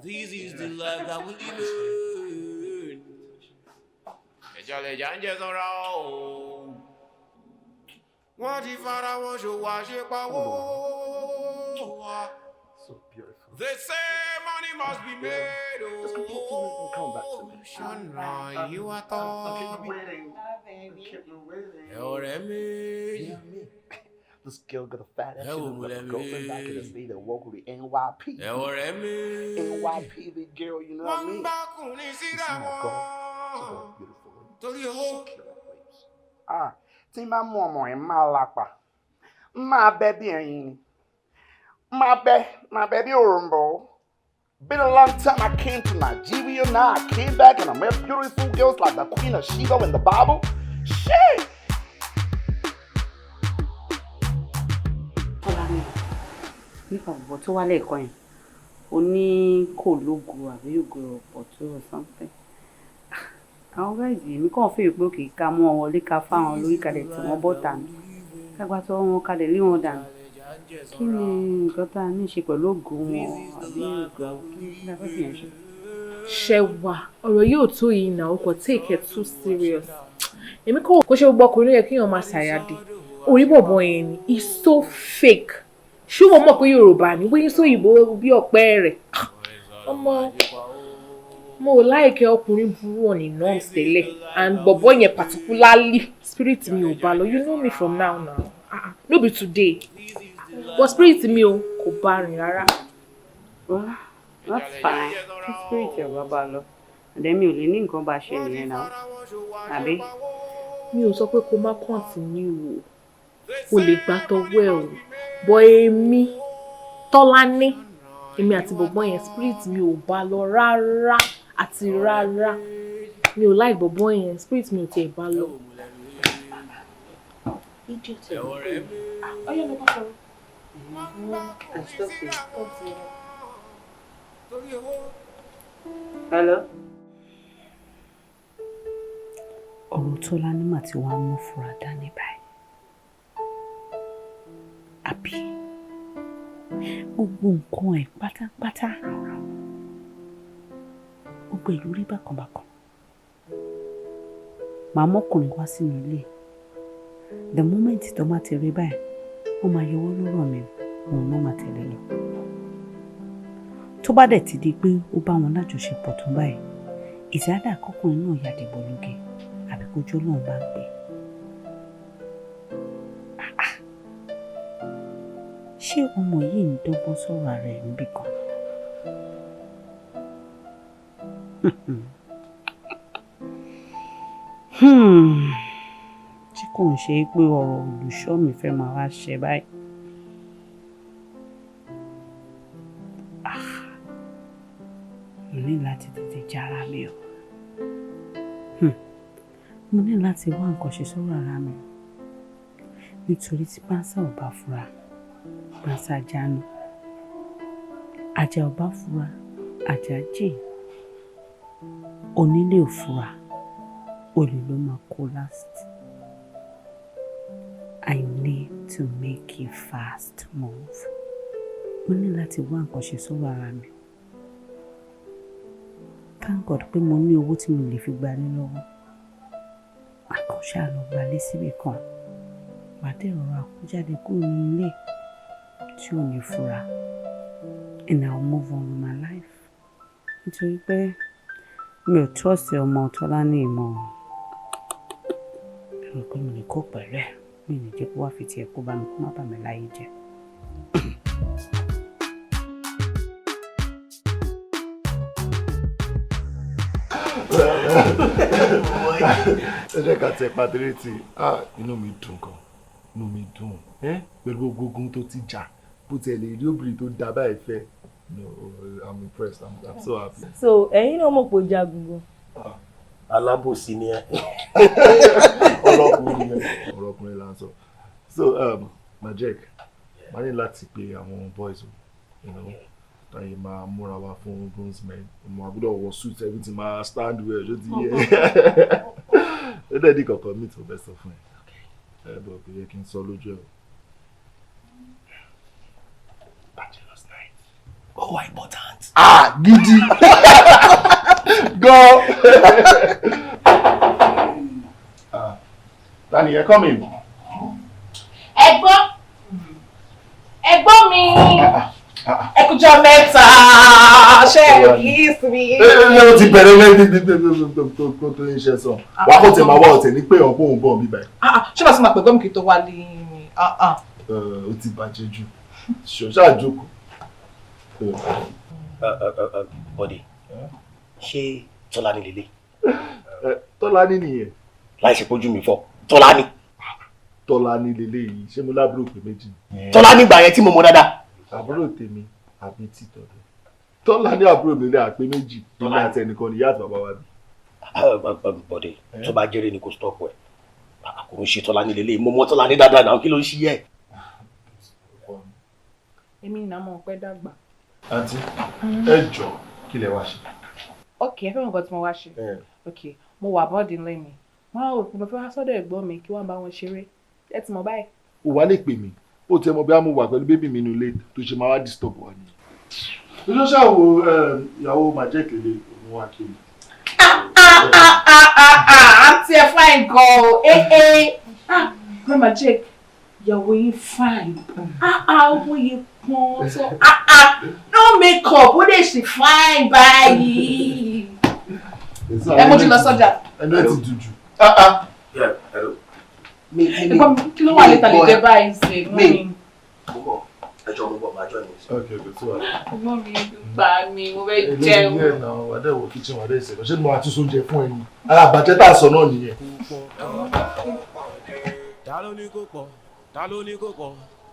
This is the life that we live in. What if I want to wash it?
So beautiful.
They say money must be made.
Come back to me.
Shana, you are talking.
This girl got a fat ass. She looks like a girlfriend back in the state that work with the NYP. NYP, the girl, you know what I mean? You see my girl? She's beautiful. Ah, tí n bá mú ọmọ ẹ̀ máa lápá. Máa bẹ́ bí ẹyin. Máa bẹ́ bí òròǹbó. Been a long time I came to Nigeria, now I came back and I met beautiful girls like the Queen of Sheba in the Bible. Shit!
Nípa bọ̀bọ̀ tó wá lẹ́ẹ̀kan yẹn, o ní kò lógo àbí ògo ọ̀pọ̀ tó or something. Àwọn gáàsì èmi kàn fẹ́ pé òkè ká mú wọn wọlé ká fáwọn lórí kalẹ̀ tí wọ́n bọ́ tà ní. Kágbá tó wọn kalẹ̀ lé wọn dànù. Kí ni nǹkan tá a ní ṣe pẹ̀lú ògo wọn àbí ògo kí ni a fẹ́ fi yẹn ṣe?
Ṣẹ̀wà, ọ̀rọ̀ yóò tó yìí náà, o kò take it too serious. Èmi kò ṣe gbogbo ọkùnrin yẹ kí èèyàn máa ṣàyàdé. Orí bọ̀bọ̀ yẹn ni, he's so fake. Ṣé wọ́n mọ̀ pé Yorùbá ni wọ́n sọ ìbò bí ọ̀pẹ rẹ̀? Ọmọ mo láìkẹ́ ọkùnrin burú on the norms tẹ́lẹ̀ and bọ̀bọ̀ yẹn particularly spirit mi ò bá lọ. You know me from now. No be today. but spirit mi o kò bá rìn rárá.
Well, that's fine. Kí spirit ẹ̀ bá bá lọ. Then mi ò lè ní nǹkan bá ṣe nìyẹn náà. Àbí?
Mi ò sọ pé kó má continue o lè gbà tọwọ́ ẹ̀ o bọ́ èmi Tọ́lání èmi àti bọ̀bọ́ yẹn spirit mi ò bá lọ rárá àti rárá mi ò láì bọ̀bọ́ yẹn spirit mi ò tiẹ̀ bá lọ. Ọyọ́ ló bá sọ̀rọ̀.
Hello?
Ọ̀rọ̀ Tọ́lání mà ti wá mú fura dání báyìí. Àbí gbogbo nǹkan ẹ̀ pátápátá gbogbo ìlú rí bákanbákan. Màá mọ́kùnrin wá sínú ilé. The moment tó má ti rí báyìí wọ́n máa yọwọ́ lọ́rọ̀ mi òun náà máa tẹ̀lé lọ. Tó bá dẹ̀ ti di pé ó bá wọn lájọṣepọ̀ tó báyìí ìsádà kọkùnrin náà yà dìbò lóge àbí kójú Ọlọ́run bá ń gbé. Ṣé ọmọ yìí ń dọ́gbọ́n sọ̀rọ̀ ara ẹ̀ níbì kan? Tí kò ń ṣe pé ọ̀rọ̀ olùṣọ́ mi fẹ́ máa wá ṣe báyìí. Mo ní láti tètè jára mi o. Mo ní láti wá nǹkan ṣe sọ̀rọ̀ ara mi nítorí tí pánsá ò bá fura pánsá jánu ajá ò bá fura ajá jìn onílé ò fura olè ló máa kó last. I need to make a fast move. Mo ní láti wá nǹkan ṣe sọ̀rọ̀ ara mi. Thank God pé mo ní owó tí mo lè fi gbalé lọ́wọ́. Àkànṣe àlọ́ gbalé síbì kan. Pàdé ọ̀rọ̀ àkójáde kúrò ní ilé tí ò ní fura. And I'll move on with my life. Nítorí pé mi ò trust ọmọ Tọ́lání ìmọ̀. Ẹ̀rọ pé mi lè kó pẹ̀lú ẹ̀. Mi ní jẹ́ kó wá fi tiẹ̀ kó bá mi kó má bà mí láyé jẹ́.
Ẹ jẹ́ ká tẹ pàdérètì. Inú mi dùn gan. Inú mi dùn. Pẹ̀lú ogun tó ti jà. Bó tiẹ̀ lè rí obìnrin tó dá báyìí fẹ́. No, I'm impressed. I'm so happy.
So, ẹ̀yin náà mọ̀ pé ó jagun gan.
Alábòsí ni ẹ.
Ọlọ́kùnrin là ń sọ. So, Majek, máa ní láti pe àwọn boys o. Táyé máa múra wá fún groomsmen. Ọmọ àbúrò wọ suit everything máa stand well ṣó ti yẹ. Ó dẹ̀ di kankan mi tó bẹ́ sọ fún ẹ. Bọ̀ kò yẹ kí n sọ lójú ẹ o. Bachelor's night.
Oh, why important?
Gidi. Go. Danny, you're coming.
Ẹ̀gbọ́n mi. Ẹkújọ́ mẹ́ta. Ṣé kiss mi?
Ó ti bẹ̀rẹ̀ lẹ́yìn tó ń ṣe sọ. Wà á kò tẹ̀ máa wá ọ̀tẹ̀ ní pé ọ̀pọ̀ òun bọ̀ mí báyìí.
Ṣé bá sì máa pẹ̀gbọ́n mi kí tó wá lé mi?
Ó ti bàjẹ́ jù. Ṣọ̀ṣà jókòó.
Bọ́dé, ṣé Tọ́lání lélẹ̀?
Tọ́lání nìyẹn.
Láìsí pójú mi fọ́, Tọ́lání.
Tọ́lání lélẹ̀ yìí, ṣé mo lábúrò pé méjì?
Tọ́lání gbà yẹn tí mo mọ dáadáa.
Àbúrò tèmi àbí títọ́dọ̀. Tọ́lání àbúrò mi lé àpé méjì. Tọ́lá àti ẹnìkan ni ìyá àti bàbá wa bí.
Bọ́dé, tó bá jẹ́rẹ́ ni kò stop ẹ̀. Kò ń ṣe Tọ́lání lélẹ̀, mo mọ Tọ́lání dáadáa náà, kí ló ń ṣí ẹ̀?
Èmi ni àmọ́ ọ̀pẹ dàgbà.
Àǹtí, ẹ jọ kí lẹ wá ṣe.
Ok, ẹ fẹ́ràn nǹkan tí mo wá ṣe. Ok, mo wà bọ́ọ̀dì ńlẹ̀ mi. Wọ́n á rò pé mo fẹ́ wá sọ́dọ̀ ẹ̀gbọ́n mi kí wọ́n bá wọn ṣeré. Ẹ ti mọ̀ báyìí.
Ò wá lè pè mí. Ó ti ẹ mọ bí a mú wà pẹ̀lú bébì mi nílé tó ṣe máa wá disturb wa ni. Ló ṣàwò ìyàwó Majek lè òun wá kí ni.
Àǹtí ẹ fine gan o. Mama Majek, ìyàwó yín fine. Owó yìí pọ́n so. No makeup, ó lè ṣe fine báyìí. Ẹ mójú lọ sọ́jà.
Ẹnu ẹ ti dùjú.
Kí ló wà létà lè jẹ báyìí ṣe mú mi?
ẹjọ́ mo bọ̀ máa jọ ìmọ̀ sí.
Okay, good to have.
Ọmọ mi gbà mí, mo fẹ́ jẹun.
Ilé ìyẹn náà, wà á dẹ̀ wò kitchen wà á dẹ̀ ṣe. Ṣé mo máa tún sóúnjẹ fún ẹyin? Ara àbàjẹ́ tá a sọ náà nìyẹn.
Ta ló ní kó pọ̀? Ta ló ní kó pọ̀?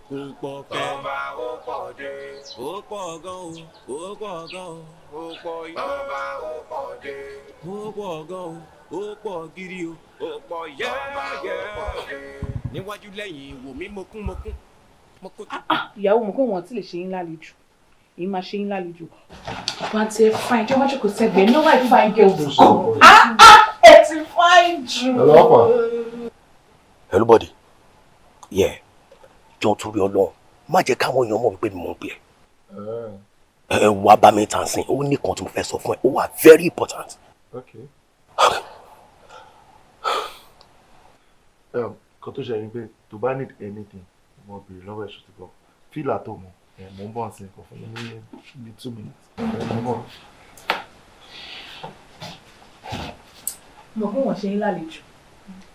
Kò pọ̀ kẹ́. Ọba ó pọ̀ dé. Ó pọ̀ gan o, ó pọ̀ gan o, ó pọ̀ yá. Ọba ó pọ̀ dé. Ó pọ̀ gan o, ó pọ̀ gidi o, ó pọ̀ yẹ́yẹ́. Níwájú lẹ́yìn wò mí mokún.
Ìyàwó mo kó wọn tí lè ṣe yín lálejò. Èyí máa ṣe yín lálejò. Wọ́n ti fine, jẹ́ wọ́n jókòó sẹ́gbẹ̀ẹ́. No why fine girl to school. Ẹ ti fine jù.
Hello buddy. Yeah. Jọ̀ọ́ torí Ọlọ́run. Má jẹ́ káwọn èèyàn mọ̀ wípé mo ń pè ẹ́. Wá bá mi tàn sìn. Ó ní kan tí mo fẹ́ sọ fún ẹ. Ó wà very important.
Okay. Kan tó ṣe yín pé tó bá need anything, mo bèrè lọ́wọ́ ẹ̀ṣọ́ ti bọ̀. Fílà tó mọ̀, mo ń bọ̀ sí nǹkan fún mi ní 2 minutes.
Mo kó wọn ṣe yín lálejò.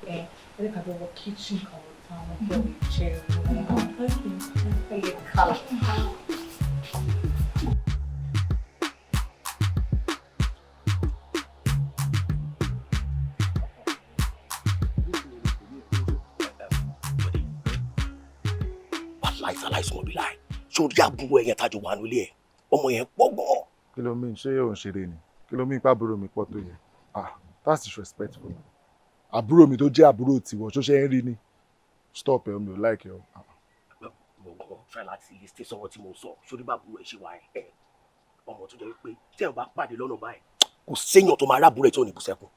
Ẹ ká bọ̀ wọ kitchen kan wọ táwọn ọjọ́ mi jẹun. Ẹ lè kà.
Aláìsàn mọ̀ bí láì sórí àbúrò ẹ̀yẹn tájú wà nílé ẹ̀ ọmọ yẹn pọ̀ gan.
Kí ló mean ṣé òun ṣeré ni? Kí ló mean pàbúrò mi pọ̀ tó yẹ? That's disrespectful. Àbúrò mi tó jẹ́ àbúrò tiwọ̀ ṣó ṣe ń rí ni? Stop ẹ̀ mi ò like ẹ̀ o.
Mo kàn try láti lè ṣe sọ́wọ́ tí mo sọ sórí bàbúrò ẹ̀ ṣe wà ẹ̀ ọmọ tó jẹ́ pé tí ẹ̀ bá pàdé lọ́nà báyìí kò séèyàn tó máa rábùrò ẹ̀ tí ò ní bú sẹ́kùn.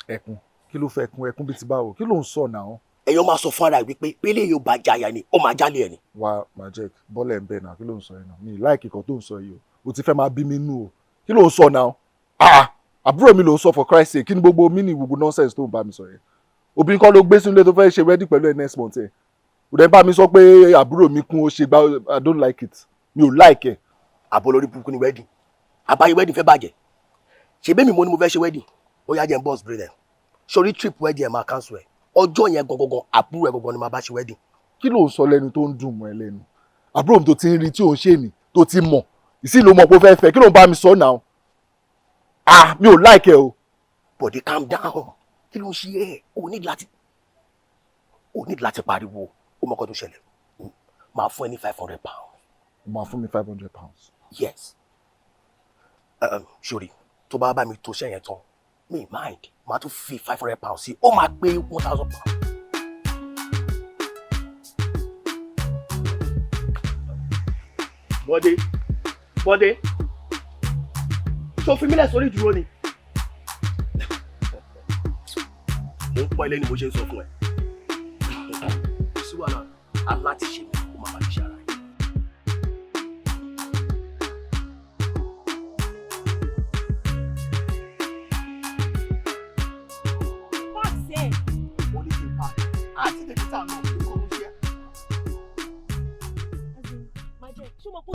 Ẹkún kí ló fẹ́ ẹkún bíi ti báwo? Kí ló ń sọ náà?
Ẹ̀yàn máa sọ fún ara ẹ̀ wípé pélé yóò bá jaya ni ó máa jálé ẹ̀ ni.
Wa Majek bọ́lẹ̀ ń bẹ̀ náà kí ló ń sọ yìí náà? Mi ì láìkì kan tó ń sọ yìí o. O ti fẹ́ máa bí mi nú o. Kí ló ń sọ náà? Àbúrò mi ló ń sọ for Christ's sake. Kí ni gbogbo mí ní gbogbo nonsense tó ń bá mi sọ yẹn? Obìnrin kan ló gbé sínú ilé tó fẹ́ ṣe wedding pẹ̀lú ẹ̀ next month ẹ̀. Ó dẹ̀ bá mi sọ pé àbúrò mi kún ó ṣe gbá I don't like it. Mi ò like ẹ̀.
Àbọ̀ lórí burúkú ni wedding. Àbáyé wedding fẹ́ bàjẹ́. Ṣé bẹ́ẹ̀ mi mo ní mo fẹ́ ṣe wedding? Ó yá jẹ́ n boss brother. Sori trip wedding ẹ̀ máa cancel ẹ̀. Ọjọ́ yẹn gangan àbúrò ẹ̀ gangan ni máa bá ṣe wedding.
Kí ló ń sọ lẹ́nu tó ń dùn mọ́ ẹ lẹ́nu? Àbúrò mi tó ti ń rí tí ò ń ṣe ni tó ti mọ̀ ìsìn ló mọ̀ pé ó fẹ́ fẹ́ kí ló ń bá mi sọ náà? Mi ò like ẹ o.
Bọ̀dé calm down. Kí ló ń ṣe ẹ́? O ní láti pariwo. Ó mọ̀ kọ́ tó ṣẹlẹ̀. Máa fún ẹ ní £500.
Máa fún mi £500.
Yes. Sori tó bá bá mi tó ṣẹ́yẹn tán mi mind máa tún fi £500 sí ó máa pé £1,000. Bọ́dé tó fi mílẹ̀ sórí ìdúró ni. Mo ń pọ́ ilé ni mo ṣe ń sọ fún ẹ. Sí wàhálà aláti ṣe mi kó máa fi ṣe ara ẹ.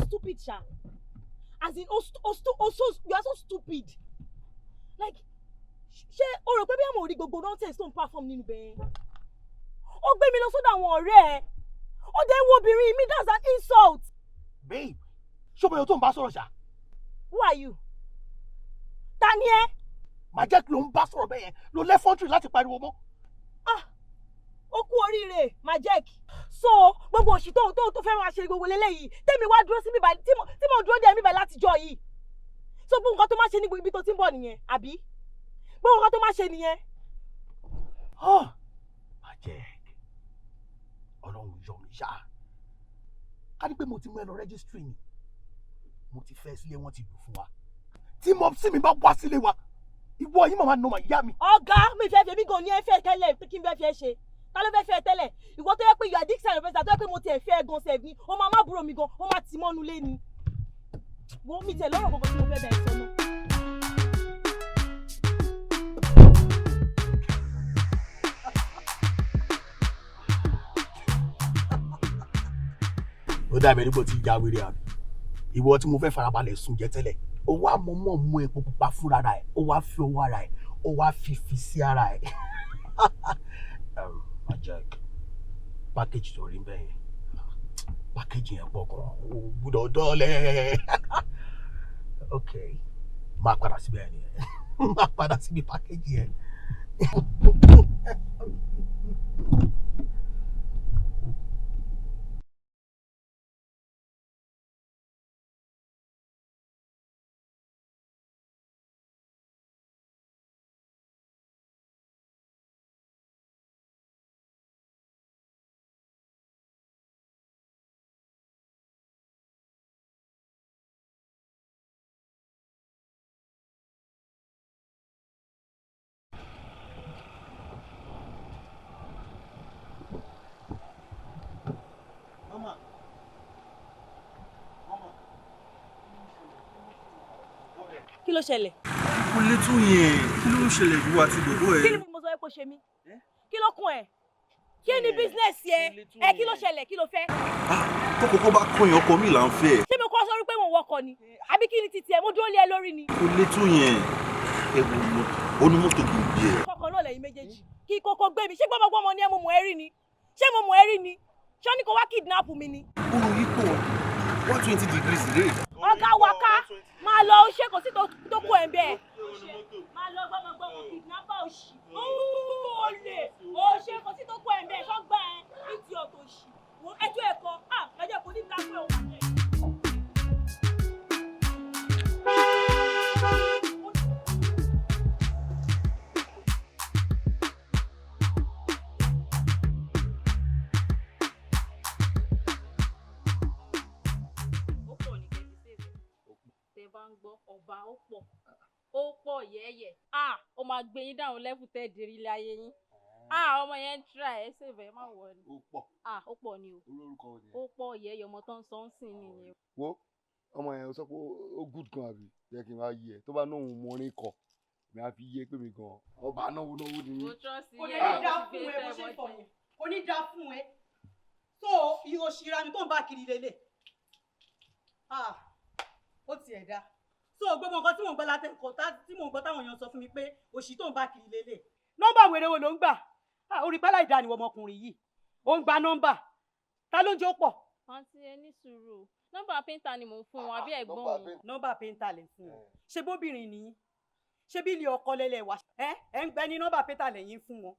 Stupid sha. As in, you are so stupid. Like, ṣé o rò pé bí àwọn orí gbogbo nonsense tó ń perform nínú bẹ́ẹ̀? Ó gbé mi lọ sọ́dọ̀ àwọn ọ̀rẹ́ ẹ̀. Ó dẹ̀ ń wo obìnrin mi, that's an insult.
Babe, ṣé ọmọ yẹn tó ń bá sọ̀rọ̀ ṣá?
Who are you? Ta ni ẹ́?
Majek ló ń bá sọ̀rọ̀ bẹ́ẹ̀ yẹn ló lẹ́fọ́ntì láti pariwo mọ́.
Ó kú oríire, Majek. So gbogbo òṣì tó fẹ́ máa ṣe gbogbo lélẹ́yìí tẹ́mi wá dúró sí mi báyìí tí mo dúró dé mi báyìí látijọ́ yìí. So gbogbo nǹkan tó máa ṣe ní ibi tó ti ń bọ̀ nìyẹn àbí? Gbogbo nǹkan tó máa ṣe nìyẹn.
Majek, Ọlọ́run yọ mí ṣá. Ká ní pé mo ti mú ẹ lọ rẹ́gísítírì ni. Mo ti fẹ́ sílé wọn ti lù fún wa. Tí mo sì mi bá wá sílé wa, ìwọ yìí màmá nà máa yá mi.
Ọ̀gá mi fẹ́ mi gan ni ẹ fẹ́ tẹ́lẹ̀ kí n bẹ́ fẹ́ ṣe. Ta ló fẹ́ fẹ́ tẹ́lẹ̀? Ìwọ tó yẹ pé you are dick sign of tó yẹ pé mo tiẹ̀ fẹ́ gan sef ni. O máa má búrò mi gan, o máa tì mọ́nu lé ni. Wọ́n mi tẹ̀ lọ́rọ̀ gbogbo tí mo fẹ́ bẹ̀rẹ̀ sọ náà.
Ó dàbí ẹni bó ti ya wèrè àbí. Ìwọ tí mo fẹ́ farabalẹ̀ sùn jẹ́ tẹ́lẹ̀. Ó wá mọ̀ọ́mọ̀ mú epo pupa fúnra ẹ̀. Ó wá fi owó ara ẹ̀. Ó wá fi sí ara ẹ̀. Majek, package tó rí bẹ́ẹ̀ yẹn. package yẹn pọ̀ gan o gbọ́dọ̀ dọ́ọ̀lẹ̀ ok máa padà síbẹ̀ nìyẹn máa padà síbi package yẹn.
Kí ló ṣẹlẹ̀?
Kò lè tún yẹn. Kí ló ń ṣẹlẹ̀ bí wà tí gbogbo ẹ̀?
Kí ni mo sọ pé kò ṣe mí? Kí ló kún ẹ̀? Kí ni bísínẹ́sì ẹ? Kí ló ṣẹlẹ̀? Kí ló fẹ́?
Tọkọ bá kọyàn ọkọ mi là ń fẹ́.
Ṣé mo kọ́ sọ pé mo wọkọ̀ ni? Àbí kí ni titi ẹ̀? Mo dúró lé ẹ lórí ni.
Kò lè tún yẹn. Ẹ̀wù onímọ́tò kì í bí ẹ.
Kọ̀ọ̀kan náà lẹ́yìn méjèèjì. Kí kókó gbé mi. Ṣé gbọ́mọgbọ́mọ ni ẹ mo mọ̀ ẹ́ rí ni? Ṣé mo mọ̀ ẹ́ rí ni? Ṣé ó ní kó wá kidnap mi ni?
Oòrùn yìí pọ̀ 120 degrees rè.
Ọ̀gá waka máa lọ ṣé kò sí tó kó ẹ̀ bẹ́ẹ̀. Máa lọ gbọ́mọgbọ́mọ kidnapper òṣì. Olè òṣè kò sí tó kó ẹ̀ bẹ́ẹ̀ ṣọ́gbà ẹ̀ ìtì ọ̀tọ̀ òṣì. Ẹjọ́ ẹ̀kọ́ ẹjọ́ kò ní ta pé òun àlẹ́.
Ọba ó pọ̀ yẹ́yẹ́ ó máa gbé yín dáhùn lẹ́fù tẹ́ ìdírí ilé ayé yín ọmọ yẹn ń tra ẹ̀ ṣèbẹ̀ má wọ ni ó pọ̀ ni o ó pọ̀ yẹ́yẹ́ ọmọ tó ń sọ ń sìn nìyẹn.
wo ọmọ yẹn ó sọ pé ó good gan àbí yẹ kí n máa yí ẹ tó bá nóhun mo rin kọ mi á fi yé pé mi gan ọba náwó ni mí.
kò ní dá fún ẹ bó ṣe sọ yẹn kò ní dá fún ẹ tó ìhòòṣìra mi tó ń bá kiri lélẹ̀ ó tiẹ̀ dá so gbogbo nǹkan tí mò ń gbọ́ látẹ̀kọ́ tí mò ń gbọ́ táwọn èèyàn sọ fún mi pé òṣì tó ń bá kiri lélẹ̀ nọ́mbà wèrè wo ló ń gbà orí pálá ìdánìwọ̀ ọmọkùnrin yìí ó ń gba nọ́mbà ta ló ń jẹ́ ó pọ̀.
àǹtí ẹ ní sùúrù nọ́mbà pẹ́ńtà ni mò ń fún wọn àbí ẹ̀gbọ́n mi.
nọ́mbà pẹ́ńtà lè fún wọn ṣé bóbìnrin nìyí ṣé bí ilé ọkọ lẹ́lẹ̀ wá ẹ ń gbẹ ní nọ́mbà pẹ́ńtà lẹ́yìn fún wọn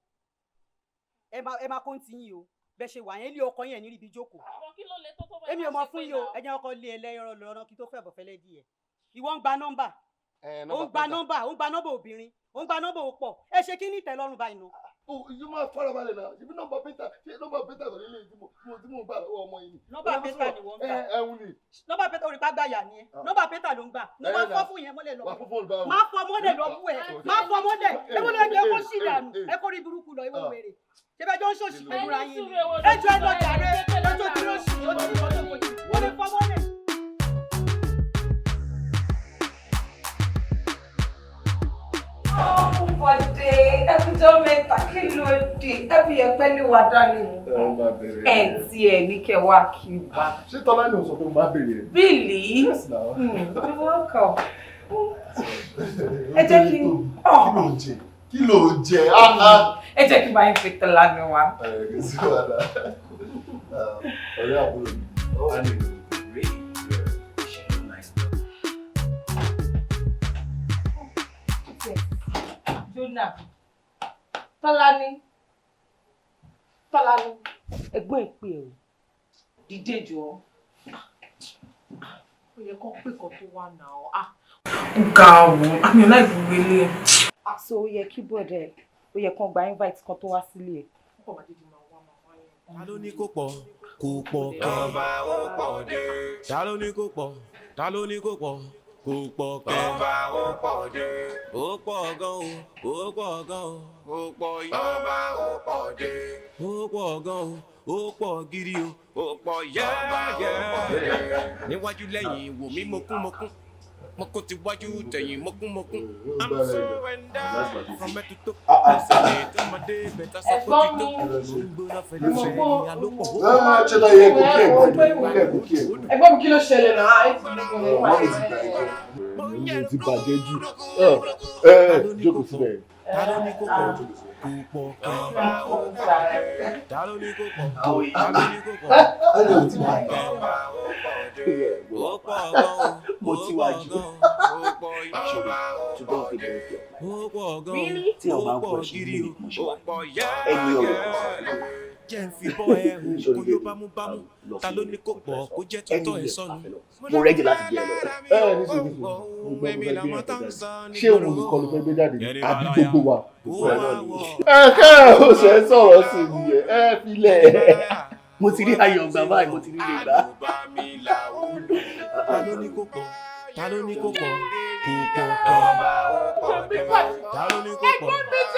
ẹ máa kó ń tiyín o bẹ́ẹ̀ ṣe wà yẹn ilé ọkọ yẹn ní ibi jókòó. èmi ò mọ fún yìí o ẹ jẹ́ ọkọ lé ẹ lẹ́yọ̀rọ̀ lọ́rọ́ kí tó fẹ́ bọ̀ fẹ́lẹ́ dì ẹ̀ ìwọ ń gba nọ́mbà ó ń gba nọ́mbà obìnrin ó ń gba nọ́mbà òpọ̀ ẹ ṣe kí ní ìtẹ́lọ́rùn báyìí nù.
yóò máa fara balẹ̀ náà ṣe bí nọ́mbà pétà tó nílé tí mo gbà lọ́wọ́ ọmọ yìí.
nọ́mbà pétà ni wọ́n ń gbà
ẹ̀hún ni.
nọ́mbà pétà orí pàgbáyà ni ẹ nọ́mbà pétà ló ń gbà ní wọ́n fọ́ fún yẹn mọ́lẹ̀ lọ. máa fọ mọ́lẹ̀ lọ bú ẹ máa fọ mọ́lẹ̀ ẹ wọ́n lè ní ẹ kó sí ìdànù ẹ kó rí burúkú lọ ìwọ wèrè ṣé bẹ́ẹ̀ jọ ń ṣòṣì pẹ̀lú ra yín ni ẹ jọ ẹ lọ jàre ẹ jọ tí ó ṣì ó ti ní ọjọ́ kojì wọ́n lè fọ mọ́lẹ̀.
Ọmọdé ẹkújọ́ mẹ́ta kí ló dé ẹbí ẹgbẹ́ ní wà dání ẹ tí ẹ ní kẹwàá kí n bá.
ṣé tọ́lá ni o sọ pé mo máa bèrè ẹ.
Really? Yes now. You're welcome. Ẹ jẹ́ kí n.
Kí ló jẹ?
Ẹ jẹ́ kí n bá yín fi tọ́lá mi wá.
Kì í sí wàhálà. Ọ̀rẹ́ àbúrò mi.
Jonah, Tọ́lání, ẹ̀gbọ́n ẹ̀ pé o, dìde jọ.
Ó yẹ kó pè kó tó wà náà. Ga o, àmì ọ̀la ìgbòho ilé.
Àṣọ ó yẹ kí bọ̀dẹ̀ ó yẹ kó gba invite kan tó wá sílé ẹ̀.
Ta ló ní kó pọ̀ kó pọ̀ ọba ó pọ̀ dé. Ta ló ní kó pọ̀ ta ló ní kó pọ̀ kó pọ̀ ọba ó pọ̀ dé. Ó pọ̀ gan o ó pọ̀ gan o ó pọ̀ ọba ó pọ̀ dé. Ó pọ̀ gan o ó pọ̀ gidi o ó pọ̀ yẹ́yẹ́. Níwájú lẹ́yìn wò mí mokúmokún mo kò ti wájú tẹ̀yìn mokúmokún. I'm surrender from head to toe. Ẹsẹ̀ tó máa dé bẹ̀tà sọ pé kí tó. Gbóná fẹ́lẹ́ fẹ́ alópọ̀.
Ṣé láyé ẹ̀kọ́ kí ẹ̀kọ́ kí ẹ̀kọ́.
Ẹ̀gbọ́n mi kí ló ṣẹlẹ̀ náà?
Mo ti bàjẹ́ jù. Jókòó síbẹ̀.
ta ló ní kó pọ̀ kó pọ̀ kẹ́. Ta ló ní kó pọ̀ ta ló ní kó pọ̀ kó pọ̀ kẹ́. Ó pọ̀ gan-an
mo ti wájú.
ó pọ̀
ṣùgbọ́n fi bẹ̀rẹ̀ fi
ó pọ̀ gan-an
tí ọba ń pọ̀ sí ilé mo ṣe wà ẹni ọ̀rọ̀
jẹ́ ń fi bọ́ ẹ hù kó yó bámúbámú ta ló ní kó pọ̀ kó jẹ́ tó tọ́ ẹ sọnù.
mo rẹ́jì láti jẹ́ ẹ lọ.
ní sèkìsì ṣé òun nìkan ló fẹ́ gbé jáde ní àbí gbogbo wa. Ó ṣe é sọ̀rọ̀ sí i nìyẹn filẹ̀.
mo ti rí ayọ̀ gbà báyìí mo ti rí lè gbà.
Ta ló ní kó pọ̀ ta ló ní kó pọ̀ kó pọ̀ ta ló ní kó pọ̀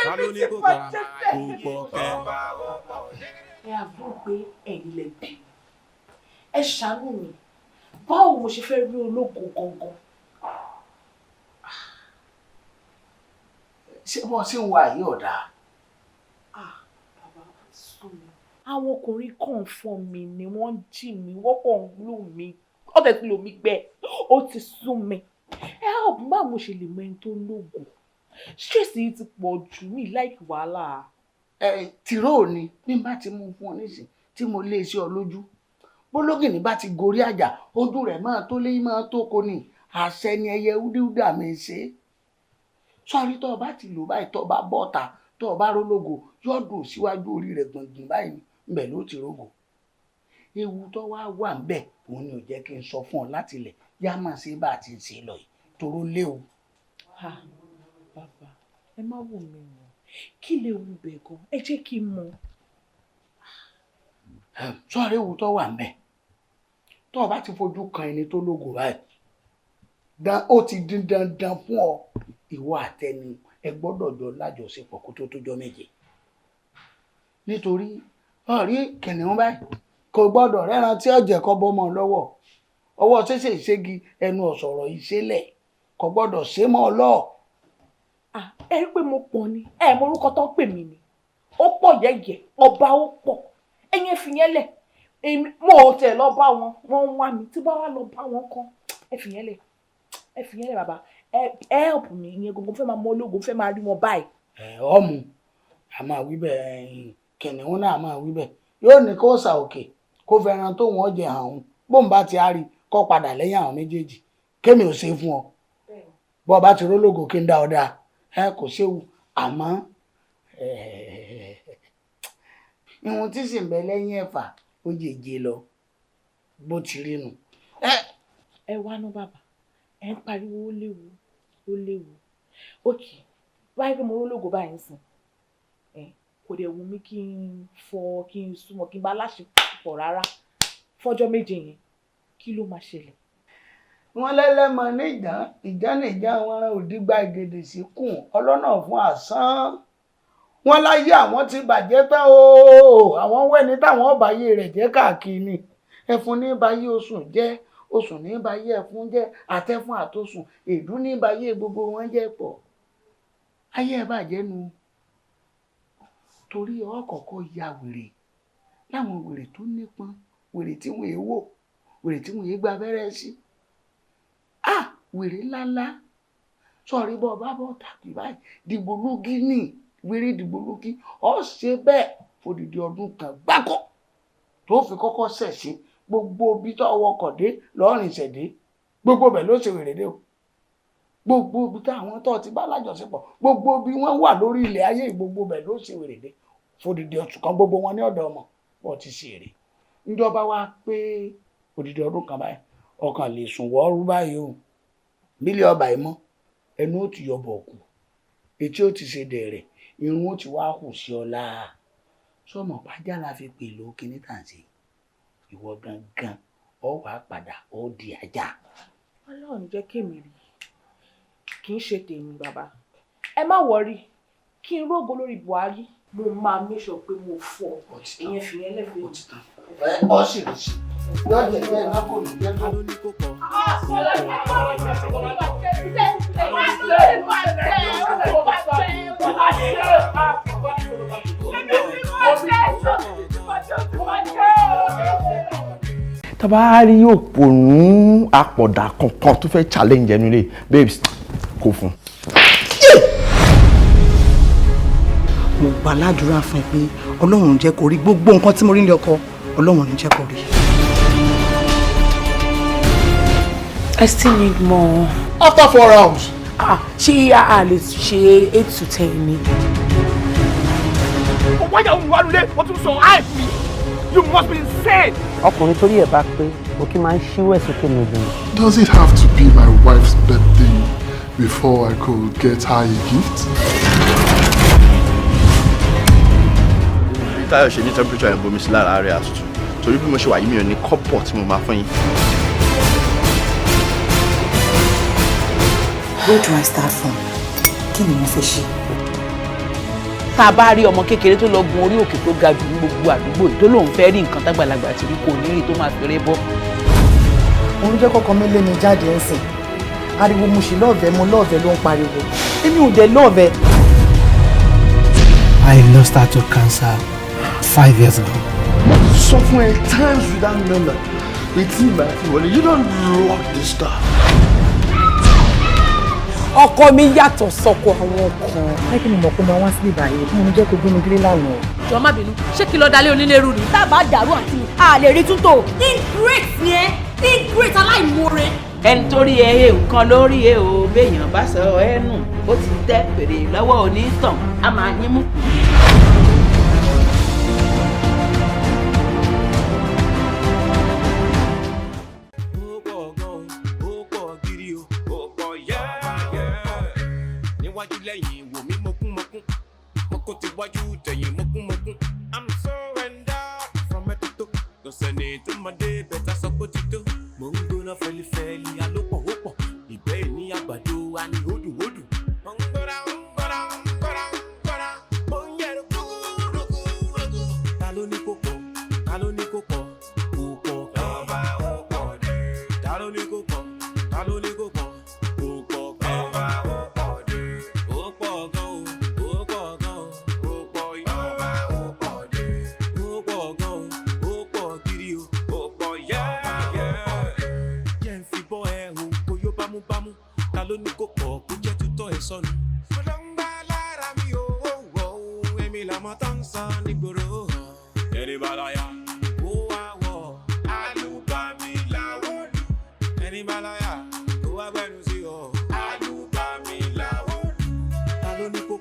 ta ló ní kó pọ̀ kó pọ̀
ẹ àbúrò pé ẹ̀yin lẹ bí ẹ ṣàánú mi báwo mo ṣe fẹ́ rí ológo gangan.
ṣé wọ́n sì ń wá yí ọ̀dà.
àwọn ọkùnrin kàn fún mi ni wọ́n ń jí mi wọ́n kàn ń lù mí ọ̀tẹ̀ tí lò mí gbẹ ó ti sún mi ẹ help bá mo ṣe lè mọ ẹni tó lógo stress yìí ti pọ̀ jù mí láìkí wàhálà.
tìró ni bí n bá ti mú fún ọ nísìn tí mo lé sí ọ lójú bólógìní bá ti gorí àjà ojú rẹ̀ máa tó lé máa tó kó ní àṣẹ ni ẹyẹ wúdíwúdà mi ṣe sọrí tó o bá ti lò báyìí tó o bá bọ́ta tó o bá rólógo yóò dùn síwájú orí rẹ̀ gbọ̀ngbọ̀n báyìí ńbẹ̀ ló ti rógo ewu tó wá wà ńbẹ̀ òun ni ò jẹ́ kí n sọ fún ọ láti ilẹ̀ yá máa ṣe bá a ti ń ṣe lọ yìí toró léwu.
Bàbá ẹ má wò mí mọ́ kí lè wù bẹ́ẹ̀ gan ẹ jẹ́ kí n mọ̀.
sọ́ọ̀rẹ́ ewu tó wà ńbẹ̀ tó o bá ti fojú kan ẹni tó lógo báyìí ó ti dín dandan fún ọ ìwọ àtẹni ẹ gbọ́dọ̀ jọ lájọṣepọ̀ kó tó tójọ́ méje nítorí ọ̀rí kìnìún báyìí kò gbọ́dọ̀ rẹ́ran tí ọ̀jẹ̀ kọ́ bọ́mọ lọ́wọ́ ọwọ́ ṣẹ̀ṣẹ̀ ìṣègi ẹnu ọ̀sọ̀rọ̀ ìṣẹ̀lẹ̀ kò gbọ́dọ̀ ṣe mọ́ ọ lọ́ọ̀.
ẹ rí pé mo pọ̀ ni ẹ mọ orúkọ tó ń pè mí ni ó pọ̀ yẹ̀yẹ̀ ọba ó pọ̀ ẹ̀yin fi yẹn lẹ̀ mo ò tẹ̀ lọ bá wọn wọ́n ń wá mi tí bá wà lọ bá wọn kan ẹ fi yẹn lẹ̀ bàbá ẹ help mi ìyẹn gbogbo fẹ́ máa mọ ológun fẹ́ máa rí wọn báyìí.
ọmọ a máa wí bẹ́ẹ̀ kìnìún náà máa wí bẹ́ẹ̀ yóò ní kó sà òkè kó fẹ́ràn tó wọ́n jẹ àwọn bóun bá ti á rí kó padà lẹ́yìn àwọn méjèèjì kémi ò ṣe fún ọ bọ́ ọ bá ti rólógo kí n dá ọ dáa kò séwu àmọ́ ìwọ̀n tí sì ń bẹ lẹ́yìn ẹ̀fà ó jèjì lọ bó ti rí nu.
ẹ wá ná bàbá ẹ ń pariwo ó léwu òkè báyìí pé mo rólógo báyìí sìn kò dẹ̀ wù mí kí n súnmọ́ kí n bá láṣepọ̀ rárá fọ́jọ́ méje yẹn kí ló máa ṣẹlẹ̀.
wọ́n lẹ́lẹ́mọ ní ìjà wọn òdìgbà gèdè sí kùn ọlọ́nà fún àsán wọn láyé àwọn ti bàjẹ́ tán o àwọn wẹ́ni táwọn ọ̀bàyé rẹ̀ jẹ́ káàkiri ẹfun ní báyé oṣù jẹ́ oṣù ní báyé ẹfun jẹ́ àtẹfun àtòsùn èdú ní báyé gbogbo wọn jẹ́ pọ̀ ayé ẹ bàjẹ́ nu torí ọkọ̀ọ̀kọ̀ ya wèrè láwọn wèrè tó nípọn wèrè tí wọ́n èèwò wèrè tí wọ́n èègbà abẹ́rẹ́ sí wèrè ńláńlá sọ̀rí bọ́ bá bọ́ tàbí báyìí dìgbòlúgí ní wèrè dìgbòlúgí ó ṣe bẹ́ẹ̀ fòdìdí ọdún kan gbáko tó fi kọ́kọ́ ṣẹ̀ṣẹ̀ gbogbo bí tó wọkọ̀ dé lọ́rìn ṣẹ̀dé gbogbo bẹ̀ ló ṣe wèrè dé o gbogbo bí táwọn tó ti bá lájọṣepọ̀ gbogbo bí wọ́n wà lórí ilẹ̀ ayé gbogbo bẹ̀ ló ṣe wèrè dé fòdìdí oṣù kan gbogbo wọn ní ọ̀dọ̀ ọmọ wọ́n ti ṣe èrè níjọba wa pé òdìdí ọdún kan báyìí ọkàn lè sùn wọ́ọ́rú báyìí o bílẹ̀ ọba ìmọ̀ ẹnu ó ti yọbọ̀ ọ̀kù etí ó ti ṣe dẹ̀rẹ̀ irun ó ti wá hù sí ọlá sọmọ pàjá la fi pè ló kíní tàn sí ìwọ gangan ọ wà padà ó di ajá.
Ọlọ́run jẹ́ kémi rí kì í ṣe tèmi bàbá ẹ má wọrí kí n rógo lórí Buhari mo máa make sure pé mo fọ ìyẹn fìyẹn lẹ́fẹ̀ẹ́.
ọ sì rí sí yóò jẹ bẹ́ẹ̀ náà kò ní jẹ tó.
Tàbá rí òpònú àpọ̀dà kankan tó fẹ́ challenge ẹnu lé babes kò fún.
mo gbà ládùúrà fún ẹ pé Ọlọ́run ń jẹ́ kó rí gbogbo nǹkan tí mo rí ní ọkọ Ọlọ́run ń jẹ́ kó rí.
I still need more.
After 4 rounds.
Ṣé a lè ṣe 8 to 10 ni?
Wáyà òun wà lulẹ̀, wọ́n tún sọ àì fún mi. You must be insane.
Ọkùnrin torí ẹ̀ bá pé òkè máa ń ṣíwọ́ ẹ̀ sókè ní obìnrin.
Does it have to be my wife's birthday before I could get her a gift?
Táyọ̀ ṣe ní temperature ẹ̀ ń bomi sí lára rẹ̀ àtútù torí bí mo ṣe wà yìí mi ò ní kọ́pọ̀ tí mo máa fún yín.
Where do I start from? Kí ni mo fẹ́ ṣe?
Tá a bá rí ọmọ kékeré tó lọ gun orí òkè tó ga jù ní gbogbo àdúgbò tó lóun fẹ́ rí nǹkan tágbàlagbà tí rí kò ní rí tó máa fẹ́rẹ́ bọ́.
Òun jẹ́ kọ́kọ́ mi lé mi jáde ń sìn. Ariwo mo ṣì lọ́ọ̀vẹ́ mo lọ́ọ̀vẹ́ ló ń pariwo. Èmi ò dẹ̀ lọ́ọ̀vẹ́.
I lost her to cancer 5 years ago.
Sọ fún ẹ times without number. Etí ìgbà tí wọlé, you don't rock the star.
Ọkọ mi yàtọ̀ sọ́kọ àwọn kan. Ẹ kí ni mo kó máa wá sí ìbàyè fún mi jẹ́ kó gbé mi délé lánàá.
Jọ̀ọ́ má bínú, ṣé kí lọ dalé onílérú ni?
Tá a bá dàrú àti a lè rí túntò. Ingrate ni ẹ́, ingrate aláìmoore.
Ẹni tó rí ẹ nǹkan lórí ẹ o, béèyàn bá sọ ẹ nù, ó ti tẹ́ fèrè lọ́wọ́ onítàn, a máa yín mú.
Níwájú lẹ́yìn wò mí mọ́kúnmọ́kún, mọ́kó ti wájú tẹ̀yìn mọ́kúnmọ́kún. I'm surrendered from head to toe. Kò sẹ́ni tó máa dé bẹ̀tà sọ pé ó ti tó. Mo ń gbóná fẹ́lifẹ́li alópọ̀ ó pọ̀. Ìbẹ́ ní àgbàdo wa ní hódùhódù. Mo ń gbọ́dá ń gbọ́dá ń gbọ́dá ń gbọ́dá. Mo ń yẹ̀rù kúrúkúrúkú. Ta ló ní kó pọ̀? Ta ló ní kó pọ̀? Kò pọ̀ lọ́ba ó pọ̀ dé. Ta ló ní kó pọ̀? Ta ló ní kó pọ̀? Kò pọ̀ lọ́ba ó pọ̀ dé. Ó pọ̀ gan o, ó pọ̀ gan o, ó pọ̀ yọba ó pọ̀ dé. Ó pọ̀ gan o, ó pọ̀ gidi o, ó pọ̀ yẹ́yẹ́. Jẹ́ ń fi bọ́ ẹ o, kò yó bámúbámú. Ta ló ní kó pọ̀ kó jẹ́ tútọ́ ẹ sọnù? Mo lọ ń gbá lára mi o, èmi làmọ́ tó ń sọ nígboro. Ẹni bá láyà, ó wá wọ̀, àlùbami làwọ̀ lù. Ẹni bá láyà, ó wá gbẹ́nu sí ọ, àlùbami làwọ̀ lù. Ta ló ní kó